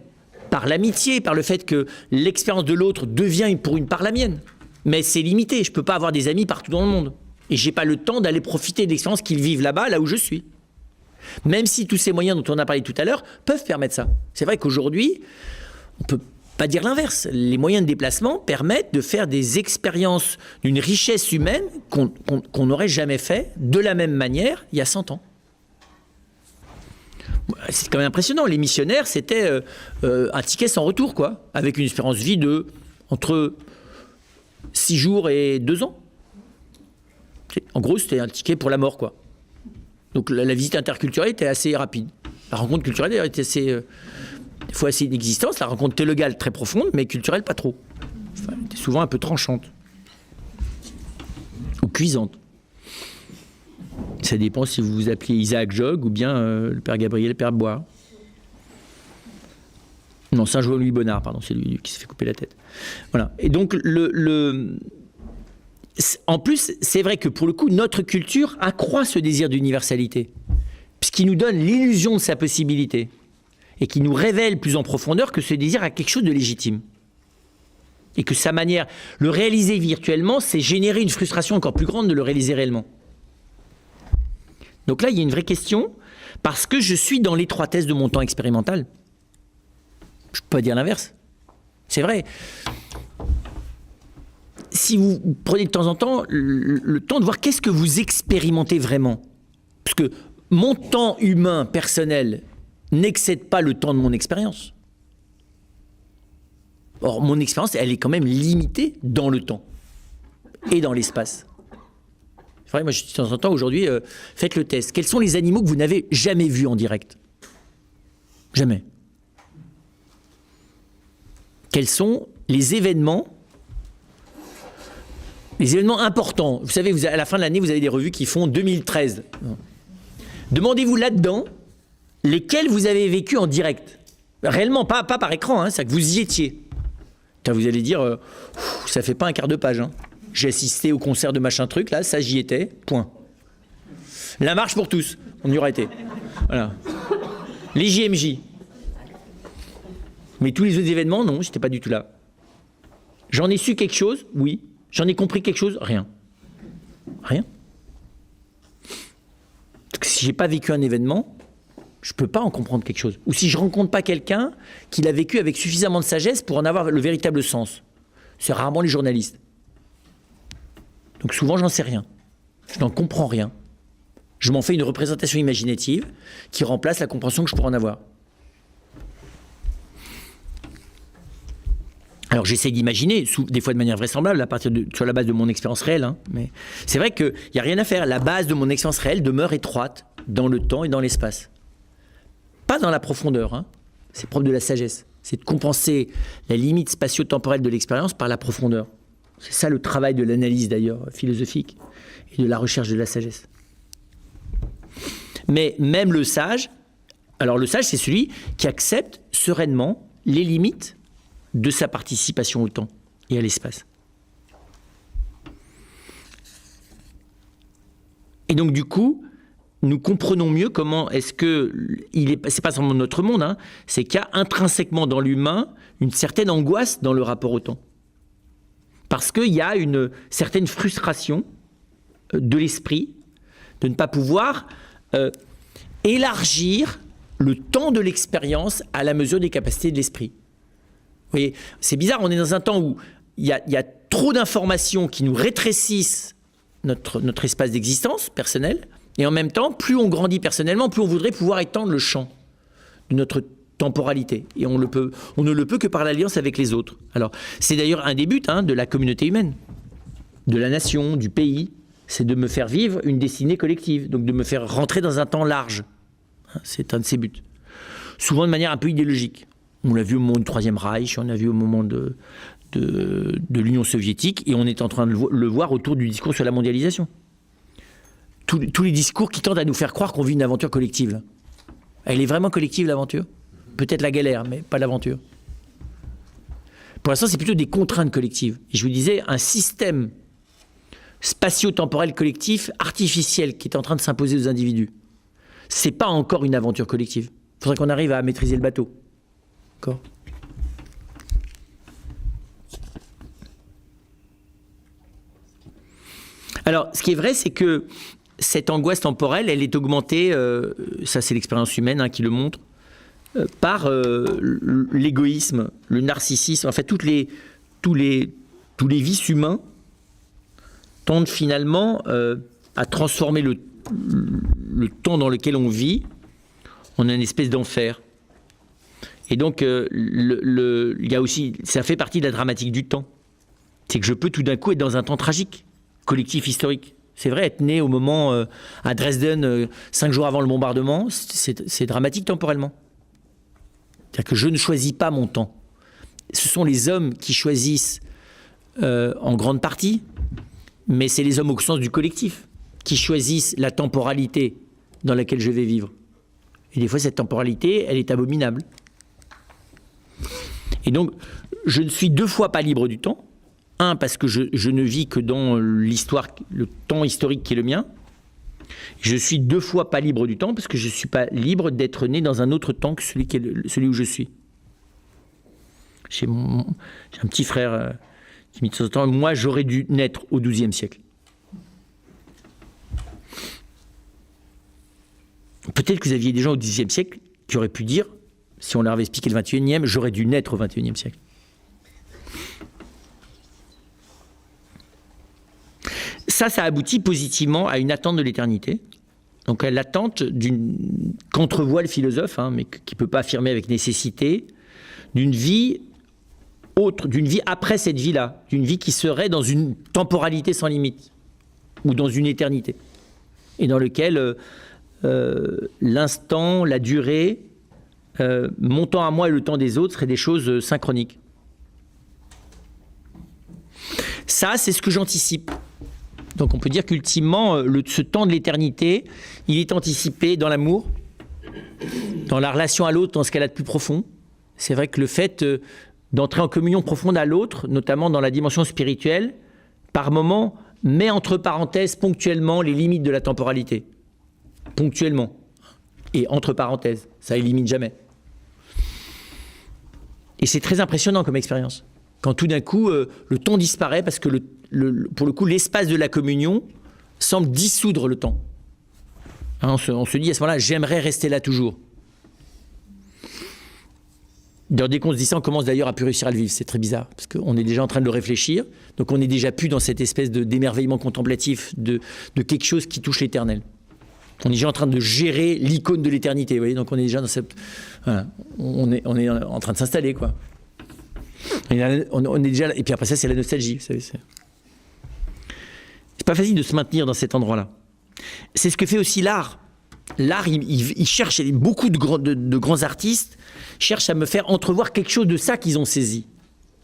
par l'amitié, par le fait que l'expérience de l'autre devient pour une part la mienne. Mais c'est limité, je ne peux pas avoir des amis partout dans le monde. Et je n'ai pas le temps d'aller profiter de l'expérience qu'ils vivent là-bas, là où je suis. Même si tous ces moyens dont on a parlé tout à l'heure peuvent permettre ça. C'est vrai qu'aujourd'hui, on peut pas dire l'inverse. Les moyens de déplacement permettent de faire des expériences d'une richesse humaine qu'on n'aurait jamais fait de la même manière il y a 100 ans. C'est quand même impressionnant. Les missionnaires, c'était un ticket sans retour, quoi, avec une espérance de vie de entre 6 jours et 2 ans. En gros, c'était un ticket pour la mort, quoi. Donc la visite interculturelle était assez rapide. La rencontre culturelle d'ailleurs était assez... des fois assez inexistante, la rencontre télégale très profonde, mais culturelle pas trop. Enfin, elle était souvent un peu tranchante. Ou cuisante. Ça dépend si vous vous appelez Isaac Jogues ou bien le père Gabriel, le père Bois. Non, Saint-Jean-Louis Bonnard, pardon, c'est lui qui s'est fait couper la tête. Voilà. Et donc, en plus, c'est vrai que pour le coup, notre culture accroît ce désir d'universalité, puisqu'il nous donne l'illusion de sa possibilité. Et qui nous révèle plus en profondeur que ce désir a quelque chose de légitime. Et que sa manière, le réaliser virtuellement, c'est générer une frustration encore plus grande de le réaliser réellement. Donc là, il y a une vraie question, parce que je suis dans l'étroitesse de mon temps expérimental. Je ne peux pas dire l'inverse. C'est vrai. Si vous prenez de temps en temps le temps de voir qu'est-ce que vous expérimentez vraiment. Parce que mon temps humain, personnel, n'excède pas le temps de mon expérience. Or, mon expérience, elle est quand même limitée dans le temps et dans l'espace. C'est vrai, moi, je dis de temps en temps, aujourd'hui, faites le test. Quels sont les animaux que vous n'avez jamais vus en direct? Jamais. Quels sont les événements importants? Vous savez, à la fin de l'année, vous avez des revues qui font 2013. Demandez-vous là-dedans lesquels vous avez vécu en direct. Réellement, pas par écran, hein, c'est que vous y étiez. Vous allez dire, ça fait pas un quart de page. Hein. J'ai assisté au concert de machin truc, là, ça j'y étais, point. La marche pour tous, on y aura été. Voilà. Les JMJ. Mais tous les autres événements, non, j'étais pas du tout là. J'en ai su quelque chose, oui. J'en ai compris quelque chose, rien. Rien. Donc, si j'ai pas vécu un événement, je peux pas en comprendre quelque chose. Ou si je rencontre pas quelqu'un qui l'a vécu avec suffisamment de sagesse pour en avoir le véritable sens. C'est rarement les journalistes. Donc souvent, j'en sais rien. Je n'en comprends rien. Je m'en fais une représentation imaginative qui remplace la compréhension que je pourrais en avoir. Alors j'essaie d'imaginer, des fois de manière vraisemblable, sur la base de mon expérience réelle. Hein, mais c'est vrai qu'il n'y a rien à faire. La base de mon expérience réelle demeure étroite dans le temps et dans l'espace. Pas dans la profondeur. Hein. C'est propre de la sagesse. C'est de compenser la limite spatio-temporelle de l'expérience par la profondeur. C'est ça le travail de l'analyse d'ailleurs philosophique et de la recherche de la sagesse. Mais même le sage, alors le sage c'est celui qui accepte sereinement les limites de sa participation au temps et à l'espace. Et donc du coup, nous comprenons mieux comment est-ce que c'est pas seulement notre monde, hein, c'est qu'il y a intrinsèquement dans l'humain une certaine angoisse dans le rapport au temps. Parce qu'il y a une certaine frustration de l'esprit de ne pas pouvoir élargir le temps de l'expérience à la mesure des capacités de l'esprit. Vous voyez, c'est bizarre, on est dans un temps où il y a trop d'informations qui nous rétrécissent notre espace d'existence personnel, et en même temps, plus on grandit personnellement, plus on voudrait pouvoir étendre le champ de notre temporalité. Et on ne le peut que par l'alliance avec les autres. Alors, c'est d'ailleurs un des buts de la communauté humaine, de la nation, du pays, c'est de me faire vivre une destinée collective, donc de me faire rentrer dans un temps large. C'est un de ses buts. Souvent de manière un peu idéologique. On l'a vu au moment du Troisième Reich, on l'a vu au moment de l'Union soviétique, et on est en train de le voir autour du discours sur la mondialisation. Tous les discours qui tendent à nous faire croire qu'on vit une aventure collective. Elle est vraiment collective, l'aventure ? Peut-être la galère, mais pas l'aventure. Pour l'instant, c'est plutôt des contraintes collectives. Et je vous disais, un système spatio-temporel collectif artificiel qui est en train de s'imposer aux individus. C'est pas encore une aventure collective. Il faudrait qu'on arrive à maîtriser le bateau. D'accord ? Alors, ce qui est vrai, c'est que cette angoisse temporelle, elle est augmentée, ça c'est l'expérience humaine qui le montre, par l'égoïsme, le narcissisme, en fait tous les vices humains tendent finalement à transformer le temps dans lequel on vit en une espèce d'enfer. Et donc, il y a aussi, ça fait partie de la dramatique du temps. C'est que je peux tout d'un coup être dans un temps tragique, collectif, historique. C'est vrai, être né au moment, à Dresden, 5 jours avant le bombardement, c'est dramatique temporellement. C'est-à-dire que je ne choisis pas mon temps. Ce sont les hommes qui choisissent en grande partie, mais c'est les hommes au sens du collectif qui choisissent la temporalité dans laquelle je vais vivre. Et des fois, cette temporalité, elle est abominable. Et donc, je ne suis 2 fois pas libre du temps. Un, parce que je ne vis que dans l'histoire, le temps historique qui est le mien. Je suis 2 fois pas libre du temps, parce que je ne suis pas libre d'être né dans un autre temps que celui où je suis. J'ai un petit frère qui me dit de temps en temps, moi j'aurais dû naître au XIIe siècle. Peut-être que vous aviez des gens au XIXe siècle qui auraient pu dire, si on leur avait expliqué le XXIe, j'aurais dû naître au XXIe siècle. Ça aboutit positivement à une attente de l'éternité. Donc à l'attente qu'entrevoit le philosophe, mais qui ne peut pas affirmer avec nécessité, d'une vie autre, d'une vie après cette vie-là, d'une vie qui serait dans une temporalité sans limite, ou dans une éternité, et dans lequel l'instant, la durée, mon temps à moi et le temps des autres seraient des choses synchroniques. Ça, c'est ce que j'anticipe. Donc on peut dire qu'ultimement, ce temps de l'éternité, il est anticipé dans l'amour, dans la relation à l'autre, dans ce qu'elle a de plus profond. C'est vrai que le fait d'entrer en communion profonde à l'autre, notamment dans la dimension spirituelle, par moments, met entre parenthèses ponctuellement les limites de la temporalité. Ponctuellement. Et entre parenthèses, ça élimine jamais. Et c'est très impressionnant comme expérience. Quand tout d'un coup, le temps disparaît parce que pour le coup, l'espace de la communion semble dissoudre le temps. On se dit à ce moment-là, j'aimerais rester là toujours. D'ailleurs, dès qu'on se dit ça, on commence d'ailleurs à plus réussir à le vivre. C'est très bizarre, parce qu'on est déjà en train de le réfléchir. Donc on n'est déjà plus dans cette espèce d'émerveillement contemplatif de quelque chose qui touche l'éternel. On est déjà en train de gérer l'icône de l'éternité. Vous voyez, donc on est déjà dans cette... Voilà, on est en train de s'installer, quoi. On est déjà... Et puis après ça, c'est la nostalgie. Vous savez, c'est pas facile de se maintenir dans cet endroit-là. C'est ce que fait aussi l'art. L'art, il cherche, beaucoup de grands artistes cherchent à me faire entrevoir quelque chose de ça qu'ils ont saisi.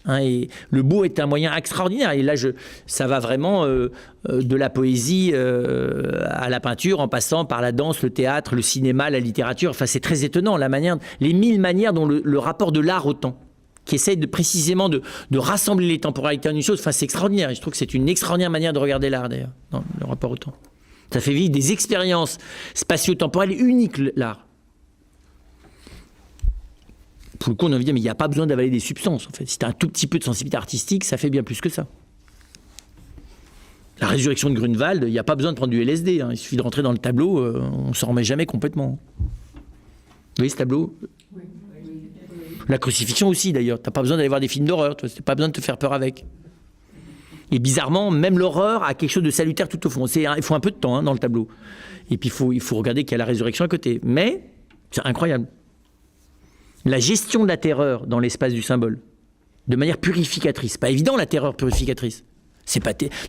Hein, et le beau est un moyen extraordinaire. Et là, ça va vraiment de la poésie à la peinture, en passant par la danse, le théâtre, le cinéma, la littérature. Enfin, c'est très étonnant, les 1000 manières dont le rapport de l'art au temps, qui essaye précisément de rassembler les temporalités en une chose. Enfin, c'est extraordinaire. Et je trouve que c'est une extraordinaire manière de regarder l'art, d'ailleurs, dans le rapport au temps. Ça fait vivre des expériences spatio-temporelles uniques, l'art. Pour le coup, on a envie de dire, mais il n'y a pas besoin d'avaler des substances, en fait. Si tu as un tout petit peu de sensibilité artistique, ça fait bien plus que ça. La résurrection de Grunewald, il n'y a pas besoin de prendre du LSD. Hein. Il suffit de rentrer dans le tableau, on ne s'en remet jamais complètement. Vous voyez ce tableau ? Oui. La crucifixion aussi, d'ailleurs. Tu n'as pas besoin d'aller voir des films d'horreur. Tu n'as pas besoin de te faire peur avec. Et bizarrement, même l'horreur a quelque chose de salutaire tout au fond. Il faut un peu de temps dans le tableau. Et puis il faut regarder qu'il y a la résurrection à côté. Mais c'est incroyable. La gestion de la terreur dans l'espace du symbole, de manière purificatrice. Pas évident la terreur purificatrice.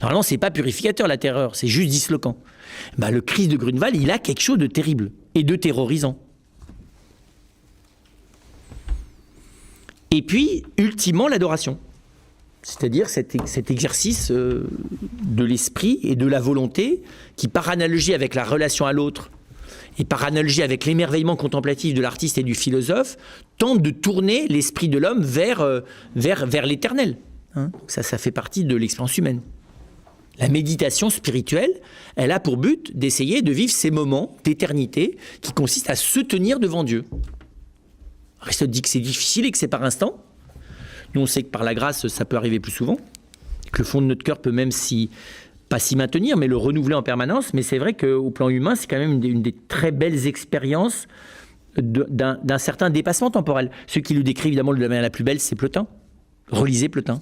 Normalement, c'est pas purificateur la terreur, c'est juste disloquant. Le Christ de Grunewald, il a quelque chose de terrible et de terrorisant. Et puis, ultimement, l'adoration. C'est-à-dire cet exercice de l'esprit et de la volonté qui, par analogie avec la relation à l'autre et par analogie avec l'émerveillement contemplatif de l'artiste et du philosophe, tente de tourner l'esprit de l'homme vers l'éternel. Hein, ça fait partie de l'expérience humaine. La méditation spirituelle, elle a pour but d'essayer de vivre ces moments d'éternité qui consistent à se tenir devant Dieu. Aristote dit que c'est difficile et que c'est par instant. Nous, on sait que par la grâce, ça peut arriver plus souvent, que le fond de notre cœur peut même pas s'y maintenir, mais le renouveler en permanence. Mais c'est vrai qu'au plan humain, c'est quand même une des très belles expériences d'un certain dépassement temporel. Ceux qui le décrivent évidemment de la manière la plus belle, c'est Plotin. Relisez Plotin.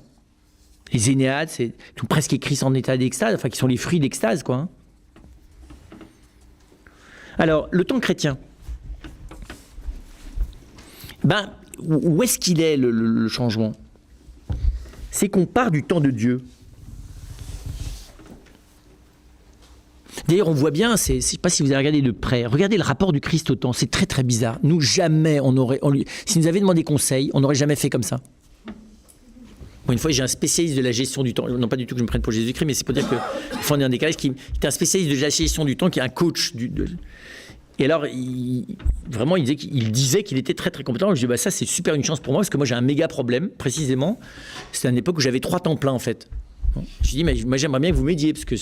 Les Énéades, c'est tout presque écrit en état d'extase, enfin qui sont les fruits d'extase, quoi. Alors, le temps chrétien. Où est-ce qu'il est le changement ? C'est qu'on part du temps de Dieu. D'ailleurs, on voit bien, je ne sais pas si vous avez regardé de près, regardez le rapport du Christ au temps, c'est très très bizarre. Nous, jamais, s'il nous avait demandé conseil, on n'aurait jamais fait comme ça. Bon, une fois, j'ai un spécialiste de la gestion du temps, non pas du tout que je me prenne pour Jésus-Christ, mais c'est pour dire qu'il faut en dire un décalage, qui est un spécialiste de la gestion du temps, qui est un coach. Et alors, il disait qu'il était très très compétent. Je dis, ça c'est super une chance pour moi, parce que moi j'ai un méga problème, précisément. C'était à une époque où j'avais 3 temps pleins en fait. Bon. Je dis, mais moi j'aimerais bien que vous m'aidiez, parce que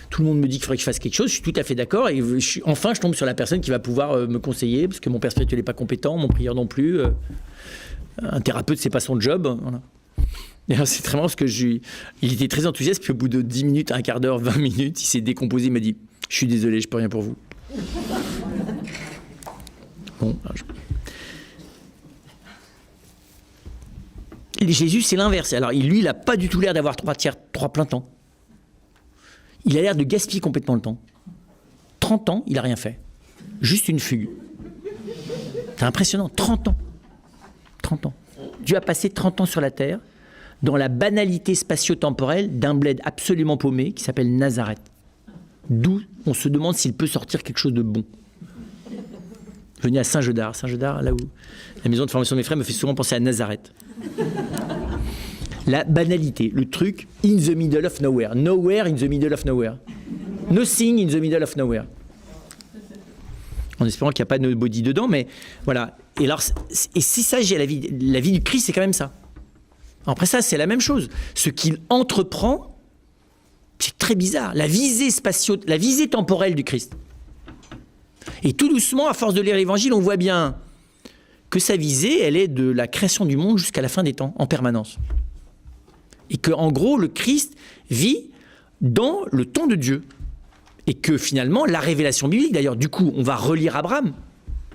tout le monde me dit qu'il faudrait que je fasse quelque chose, je suis tout à fait d'accord, et enfin je tombe sur la personne qui va pouvoir me conseiller, parce que mon père spirituel n'est pas compétent, mon prieur non plus, un thérapeute c'est pas son job. Voilà. Et alors, c'est très marrant, parce que il était très enthousiaste, puis au bout de 10 minutes, un quart d'heure, 20 minutes, il s'est décomposé, il m'a dit, je suis désolé, je peux rien pour vous. Bon, Jésus, c'est l'inverse. Alors, lui, il n'a pas du tout l'air d'avoir 3 plein temps. Il a l'air de gaspiller complètement le temps. 30 ans, il n'a rien fait. Juste une fugue. C'est impressionnant. 30 ans. 30 ans. Dieu a passé 30 ans sur la terre dans la banalité spatio-temporelle d'un bled absolument paumé qui s'appelle Nazareth. D'où on se demande s'il peut sortir quelque chose de bon. Venez à Saint-Jeudard. Saint-Jeudard, là où la maison de formation de mes frères me fait souvent penser à Nazareth. La banalité, le truc in the middle of nowhere. Nowhere in the middle of nowhere. Nothing in the middle of nowhere. En espérant qu'il n'y a pas de nobody dedans, mais voilà. Et si ça, j'ai la vie du Christ, c'est quand même ça. Après ça, c'est la même chose. Ce qu'il entreprend, c'est très bizarre. La visée temporelle du Christ. Et tout doucement, à force de lire l'Évangile, on voit bien que sa visée, elle est de la création du monde jusqu'à la fin des temps, en permanence. Et qu'en gros, le Christ vit dans le temps de Dieu. Et que finalement, la révélation biblique, d'ailleurs, du coup, on va relire Abraham.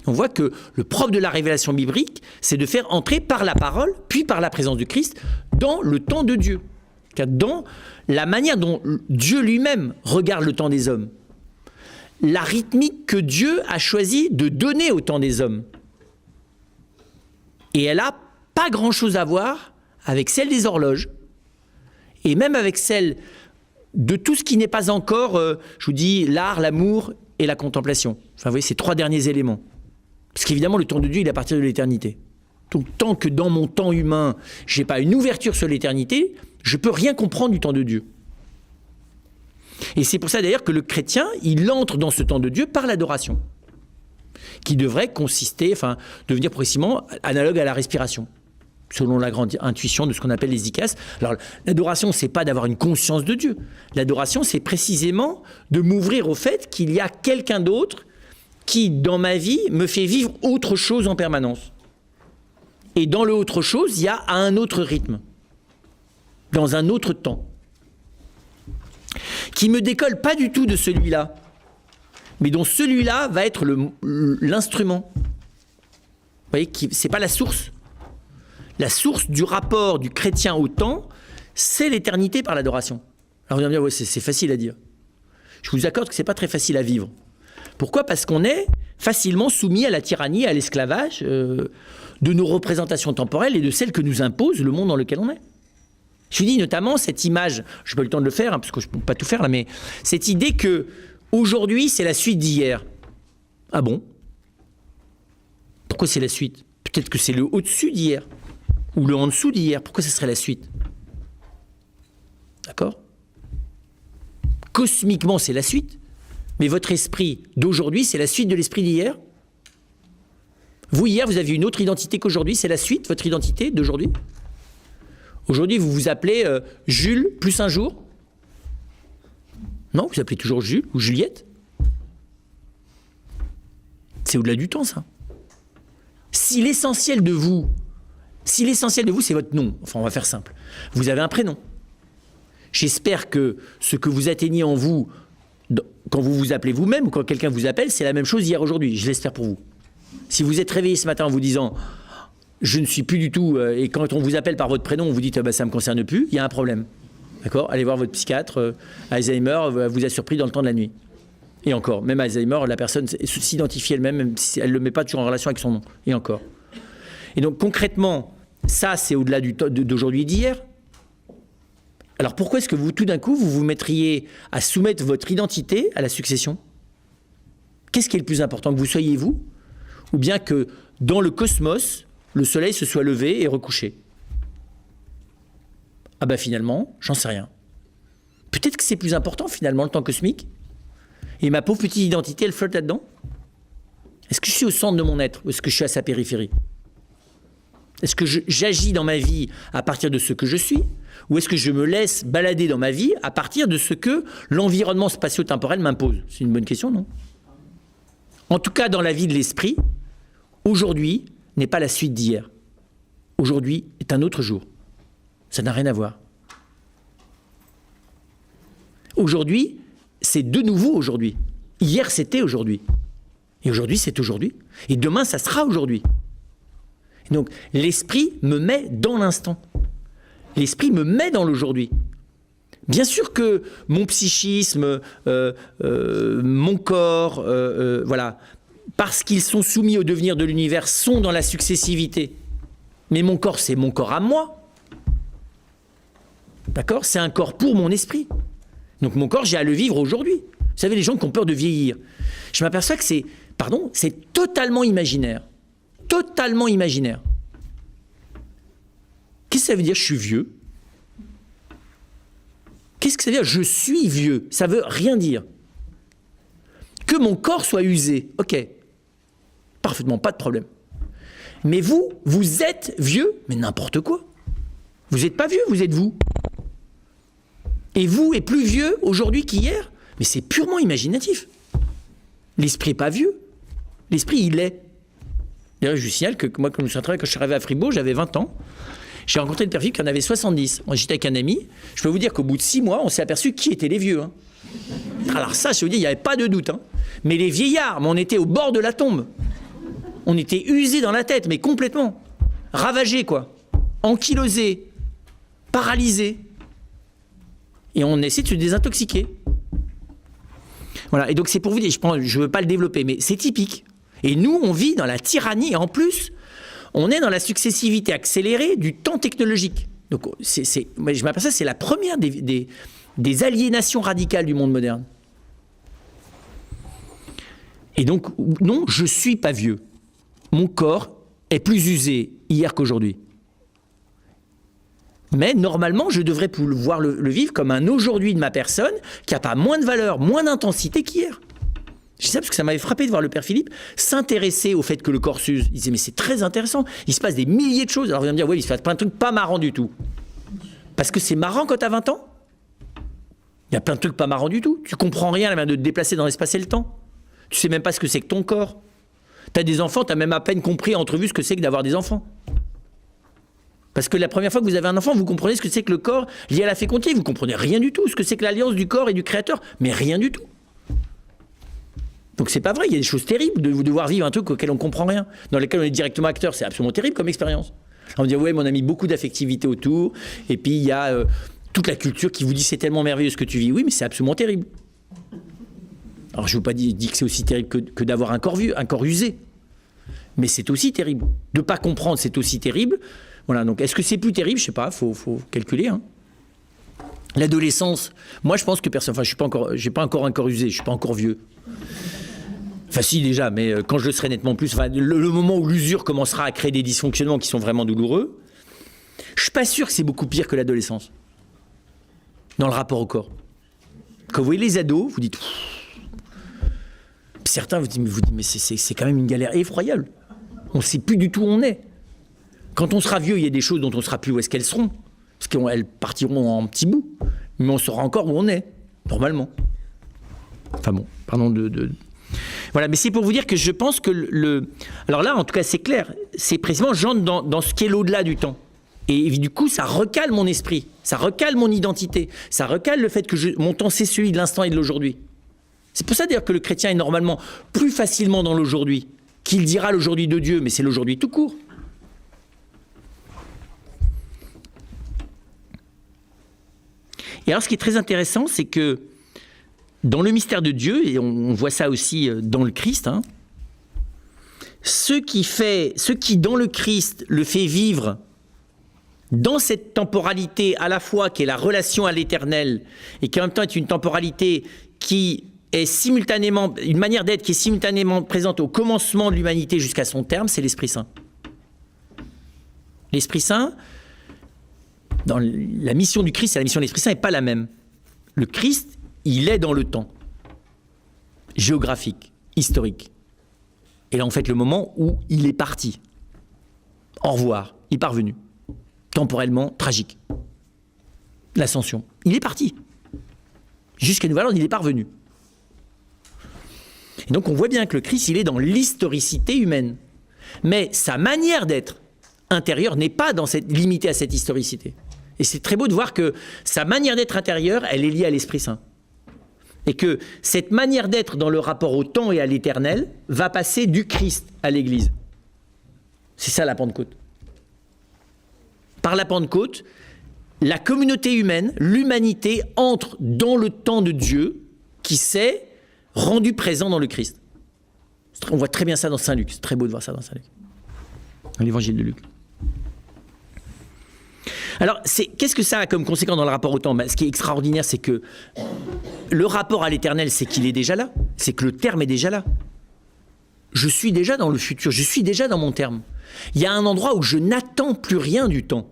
On voit que le propre de la révélation biblique, c'est de faire entrer par la parole, puis par la présence du Christ, dans le temps de Dieu. Dans la manière dont Dieu lui-même regarde le temps des hommes. La rythmique que Dieu a choisi de donner au temps des hommes. Et elle n'a pas grand-chose à voir avec celle des horloges, et même avec celle de tout ce qui n'est pas encore, je vous dis, l'art, l'amour et la contemplation. Enfin, vous voyez, ces 3 derniers éléments. Parce qu'évidemment, le temps de Dieu, il est à partir de l'éternité. Donc, tant que dans mon temps humain, je n'ai pas une ouverture sur l'éternité, je ne peux rien comprendre du temps de Dieu. Et c'est pour ça d'ailleurs que le chrétien, il entre dans ce temps de Dieu par l'adoration, qui devrait consister, enfin, devenir progressivement analogue à la respiration, selon la grande intuition de ce qu'on appelle les icas. Alors, l'adoration, c'est pas d'avoir une conscience de Dieu. L'adoration, c'est précisément de m'ouvrir au fait qu'il y a quelqu'un d'autre qui, dans ma vie, me fait vivre autre chose en permanence. Et dans le autre chose, il y a un autre rythme, dans un autre temps, qui me décolle pas du tout de celui-là, mais dont celui-là va être l'instrument. Vous voyez, c'est pas la source. La source du rapport du chrétien au temps, c'est l'éternité par l'adoration. Alors vous allez me dire, ouais, c'est facile à dire. Je vous accorde que c'est pas très facile à vivre. Pourquoi ? Parce qu'on est facilement soumis à la tyrannie, à l'esclavage de nos représentations temporelles et de celles que nous impose le monde dans lequel on est. Je vous dis notamment cette image, je n'ai pas eu le temps de le faire, parce que je ne peux pas tout faire là, mais cette idée que aujourd'hui c'est la suite d'hier. Ah bon ? Pourquoi c'est la suite ? Peut-être que c'est le au-dessus d'hier, ou le en dessous d'hier. Pourquoi ce serait la suite ? D'accord ? Cosmiquement, c'est la suite. Mais votre esprit d'aujourd'hui, c'est la suite de l'esprit d'hier. Vous, hier, vous aviez une autre identité qu'aujourd'hui. C'est la suite, votre identité d'aujourd'hui. Aujourd'hui, vous vous appelez Jules plus un jour. Non, vous vous appelez toujours Jules ou Juliette. C'est au-delà du temps, ça. Si l'essentiel de vous, c'est votre nom. Enfin, on va faire simple. Vous avez un prénom. J'espère que ce que vous atteignez en vous, quand vous vous appelez vous-même ou quand quelqu'un vous appelle, c'est la même chose hier, aujourd'hui. Je l'espère pour vous. Si vous êtes réveillé ce matin en vous disant « je ne suis plus du tout » et quand on vous appelle par votre prénom, vous dites « ça ne me concerne plus », il y a un problème. D'accord ? Allez voir votre psychiatre. Alzheimer vous a surpris dans le temps de la nuit. Et encore, même Alzheimer, la personne s'identifie elle-même, même si elle ne le met pas toujours en relation avec son nom. Et encore. Et donc concrètement, ça c'est au-delà d'aujourd'hui et d'hier. Alors pourquoi est-ce que vous, tout d'un coup, vous vous mettriez à soumettre votre identité à la succession ? Qu'est-ce qui est le plus important ? Que vous soyez vous ? Ou bien que dans le cosmos, le soleil se soit levé et recouché ? Ah ben finalement, j'en sais rien. Peut-être que c'est plus important finalement le temps cosmique. Et ma pauvre petite identité, elle flotte là-dedans ? Est-ce que je suis au centre de mon être ou est-ce que je suis à sa périphérie ? Est-ce que j'agis dans ma vie à partir de ce que je suis ? Ou est-ce que je me laisse balader dans ma vie à partir de ce que l'environnement spatio-temporel m'impose ? C'est une bonne question, non ? En tout cas, dans la vie de l'esprit, aujourd'hui n'est pas la suite d'hier. Aujourd'hui est un autre jour. Ça n'a rien à voir. Aujourd'hui, c'est de nouveau aujourd'hui. Hier, c'était aujourd'hui. Et aujourd'hui, c'est aujourd'hui. Et demain, ça sera aujourd'hui. Et donc, l'esprit me met dans l'instant. L'esprit me met dans l'aujourd'hui. Bien sûr que mon psychisme, mon corps, voilà, parce qu'ils sont soumis au devenir de l'univers, sont dans la successivité. Mais mon corps, c'est mon corps à moi. D'accord ? C'est un corps pour mon esprit. Donc mon corps, j'ai à le vivre aujourd'hui. Vous savez, les gens qui ont peur de vieillir, je m'aperçois que c'est totalement imaginaire. Totalement imaginaire. Qu'est-ce que ça veut dire, je suis vieux ? Qu'est-ce que ça veut dire, je suis vieux ? Ça veut rien dire. Que mon corps soit usé, ok. Parfaitement, pas de problème. Mais vous êtes vieux, mais n'importe quoi. Vous n'êtes pas vieux, vous êtes vous. Et vous est plus vieux aujourd'hui qu'hier ? Mais c'est purement imaginatif. L'esprit n'est pas vieux. L'esprit, il est. D'ailleurs, je vous signale que moi, quand je suis arrivé à Fribourg, j'avais 20 ans. J'ai rencontré une personne qui en avait 70. Moi, j'étais avec un ami. Je peux vous dire qu'au bout de 6 mois, on s'est aperçu qui étaient les vieux. Hein. Alors ça, je vous dis, il n'y avait pas de doute. Hein. Mais les vieillards, on était au bord de la tombe. On était usés dans la tête, mais complètement. Ravagés, quoi. Ankylosés. Paralysés. Et on essaie de se désintoxiquer. Voilà. Et donc, c'est pour vous dire, je ne veux pas le développer, mais c'est typique. Et nous, on vit dans la tyrannie. Et en plus, on est dans la successivité accélérée du temps technologique. Donc, moi, je m'aperçois que c'est la première des aliénations radicales du monde moderne. Et donc, non, je ne suis pas vieux. Mon corps est plus usé hier qu'aujourd'hui. Mais normalement, je devrais pouvoir le vivre comme un aujourd'hui de ma personne qui n'a pas moins de valeur, moins d'intensité qu'hier. Je dis ça parce que ça m'avait frappé de voir le père Philippe s'intéresser au fait que le corps s'use. Il disait, mais c'est très intéressant, il se passe des milliers de choses. Alors vous allez me dire, oui, il se passe plein de trucs pas marrants du tout. Parce que c'est marrant quand tu as 20 ans. Il y a plein de trucs pas marrants du tout. Tu comprends rien à la manière de te déplacer dans l'espace et le temps. Tu sais même pas ce que c'est que ton corps. Tu as des enfants, tu as même à peine compris, entrevu ce que c'est que d'avoir des enfants. Parce que la première fois que vous avez un enfant, vous comprenez ce que c'est que le corps lié à la fécondité. Vous comprenez rien du tout, ce que c'est que l'alliance du corps et du créateur. Mais rien du tout. Donc c'est pas vrai, il y a des choses terribles de devoir vivre un truc auquel on ne comprend rien, dans lequel on est directement acteur. C'est absolument terrible comme expérience. On me dit, ouais, mais on a mis beaucoup d'affectivité autour, et puis il y a toute la culture qui vous dit c'est tellement merveilleux ce que tu vis. Oui, mais c'est absolument terrible. Alors je ne veux pas dire que c'est aussi terrible que d'avoir un corps vieux, un corps usé. Mais c'est aussi terrible. De ne pas comprendre, c'est aussi terrible. Voilà, donc est-ce que c'est plus terrible? Je ne sais pas, il faut calculer. Hein. L'adolescence, moi je pense que personne, enfin je n'ai pas encore un corps usé, je ne suis pas encore vieux. Enfin si déjà, mais quand je le serai nettement plus, enfin, le moment où l'usure commencera à créer des dysfonctionnements qui sont vraiment douloureux, je ne suis pas sûr que c'est beaucoup pire que l'adolescence, dans le rapport au corps. Quand vous voyez les ados, vous dites... Certains vous disent, mais c'est quand même une galère effroyable. On ne sait plus du tout où on est. Quand on sera vieux, il y a des choses dont on ne saura plus où est-ce qu'elles seront. Parce qu'elles partiront en petits bouts. Mais on saura encore où on est, normalement. Enfin bon, pardon de... Voilà, mais c'est pour vous dire que je pense que alors là, en tout cas, c'est clair. C'est précisément, j'entre dans ce qui est l'au-delà du temps. Et du coup, ça recale mon esprit. Ça recale mon identité. Ça recale le fait que mon temps, c'est celui de l'instant et de l'aujourd'hui. C'est pour ça d'ailleurs que le chrétien est normalement plus facilement dans l'aujourd'hui, qu'il dira l'aujourd'hui de Dieu, mais c'est l'aujourd'hui tout court. Et alors ce qui est très intéressant, c'est que dans le mystère de Dieu, et on voit ça aussi dans le Christ, hein, ce qui dans le Christ le fait vivre dans cette temporalité à la fois qui est la relation à l'éternel et qui en même temps est une temporalité qui est simultanément, une manière d'être qui est simultanément présente au commencement de l'humanité jusqu'à son terme, c'est l'Esprit Saint. L'Esprit Saint, dans la mission du Christ et la mission de l'Esprit Saint n'est pas la même. Le Christ, il est dans le temps, géographique, historique. Et là, en fait, le moment où il est parti. Au revoir, il est parvenu. Temporellement, tragique. L'ascension. Il est parti. Jusqu'à nouvel ordre, il est parvenu. Et donc, on voit bien que le Christ, il est dans l'historicité humaine. Mais sa manière d'être intérieure n'est pas limitée à cette historicité. Et c'est très beau de voir que sa manière d'être intérieure, elle est liée à l'Esprit Saint. Et que cette manière d'être dans le rapport au temps et à l'éternel va passer du Christ à l'Église. C'est ça la Pentecôte. Par la Pentecôte, la communauté humaine, l'humanité entre dans le temps de Dieu qui s'est rendu présent dans le Christ. On voit très bien ça dans Saint Luc. C'est très beau de voir ça dans Saint Luc. Dans l'évangile de Luc. Alors, qu'est-ce que ça a comme conséquence dans le rapport au temps? Ce qui est extraordinaire, c'est que le rapport à l'éternel, c'est qu'il est déjà là. C'est que le terme est déjà là. Je suis déjà dans le futur. Je suis déjà dans mon terme. Il y a un endroit où je n'attends plus rien du temps.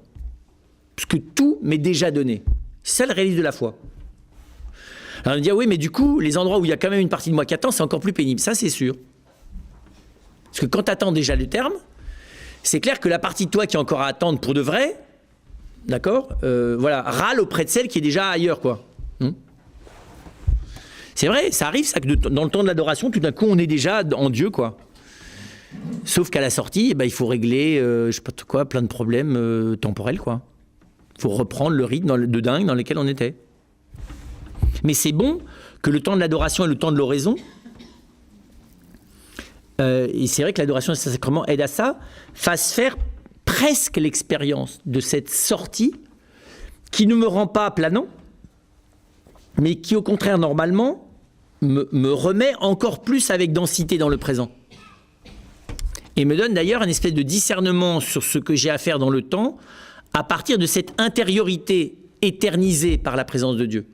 Parce que tout m'est déjà donné. C'est ça le réalisme de la foi. Alors on dit, ah oui, mais du coup, les endroits où il y a quand même une partie de moi qui attend, c'est encore plus pénible. Ça, c'est sûr. Parce que quand tu attends déjà le terme, c'est clair que la partie de toi qui est encore à attendre pour de vrai, d'accord, voilà, râle auprès de celle qui est déjà ailleurs, quoi. C'est vrai, ça arrive, ça, que dans le temps de l'adoration, tout d'un coup, on est déjà en Dieu, quoi. Sauf qu'à la sortie, eh ben, il faut régler, je sais pas quoi, plein de problèmes temporels, quoi. Il faut reprendre le rythme de dingue dans lequel on était. Mais c'est bon que le temps de l'adoration et le temps de l'oraison, et c'est vrai que l'adoration et le sacrement aident à ça, fassent faire presque l'expérience de cette sortie qui ne me rend pas planant, mais qui au contraire normalement me remet encore plus avec densité dans le présent. Et me donne d'ailleurs un espèce de discernement sur ce que j'ai à faire dans le temps à partir de cette intériorité éternisée par la présence de Dieu.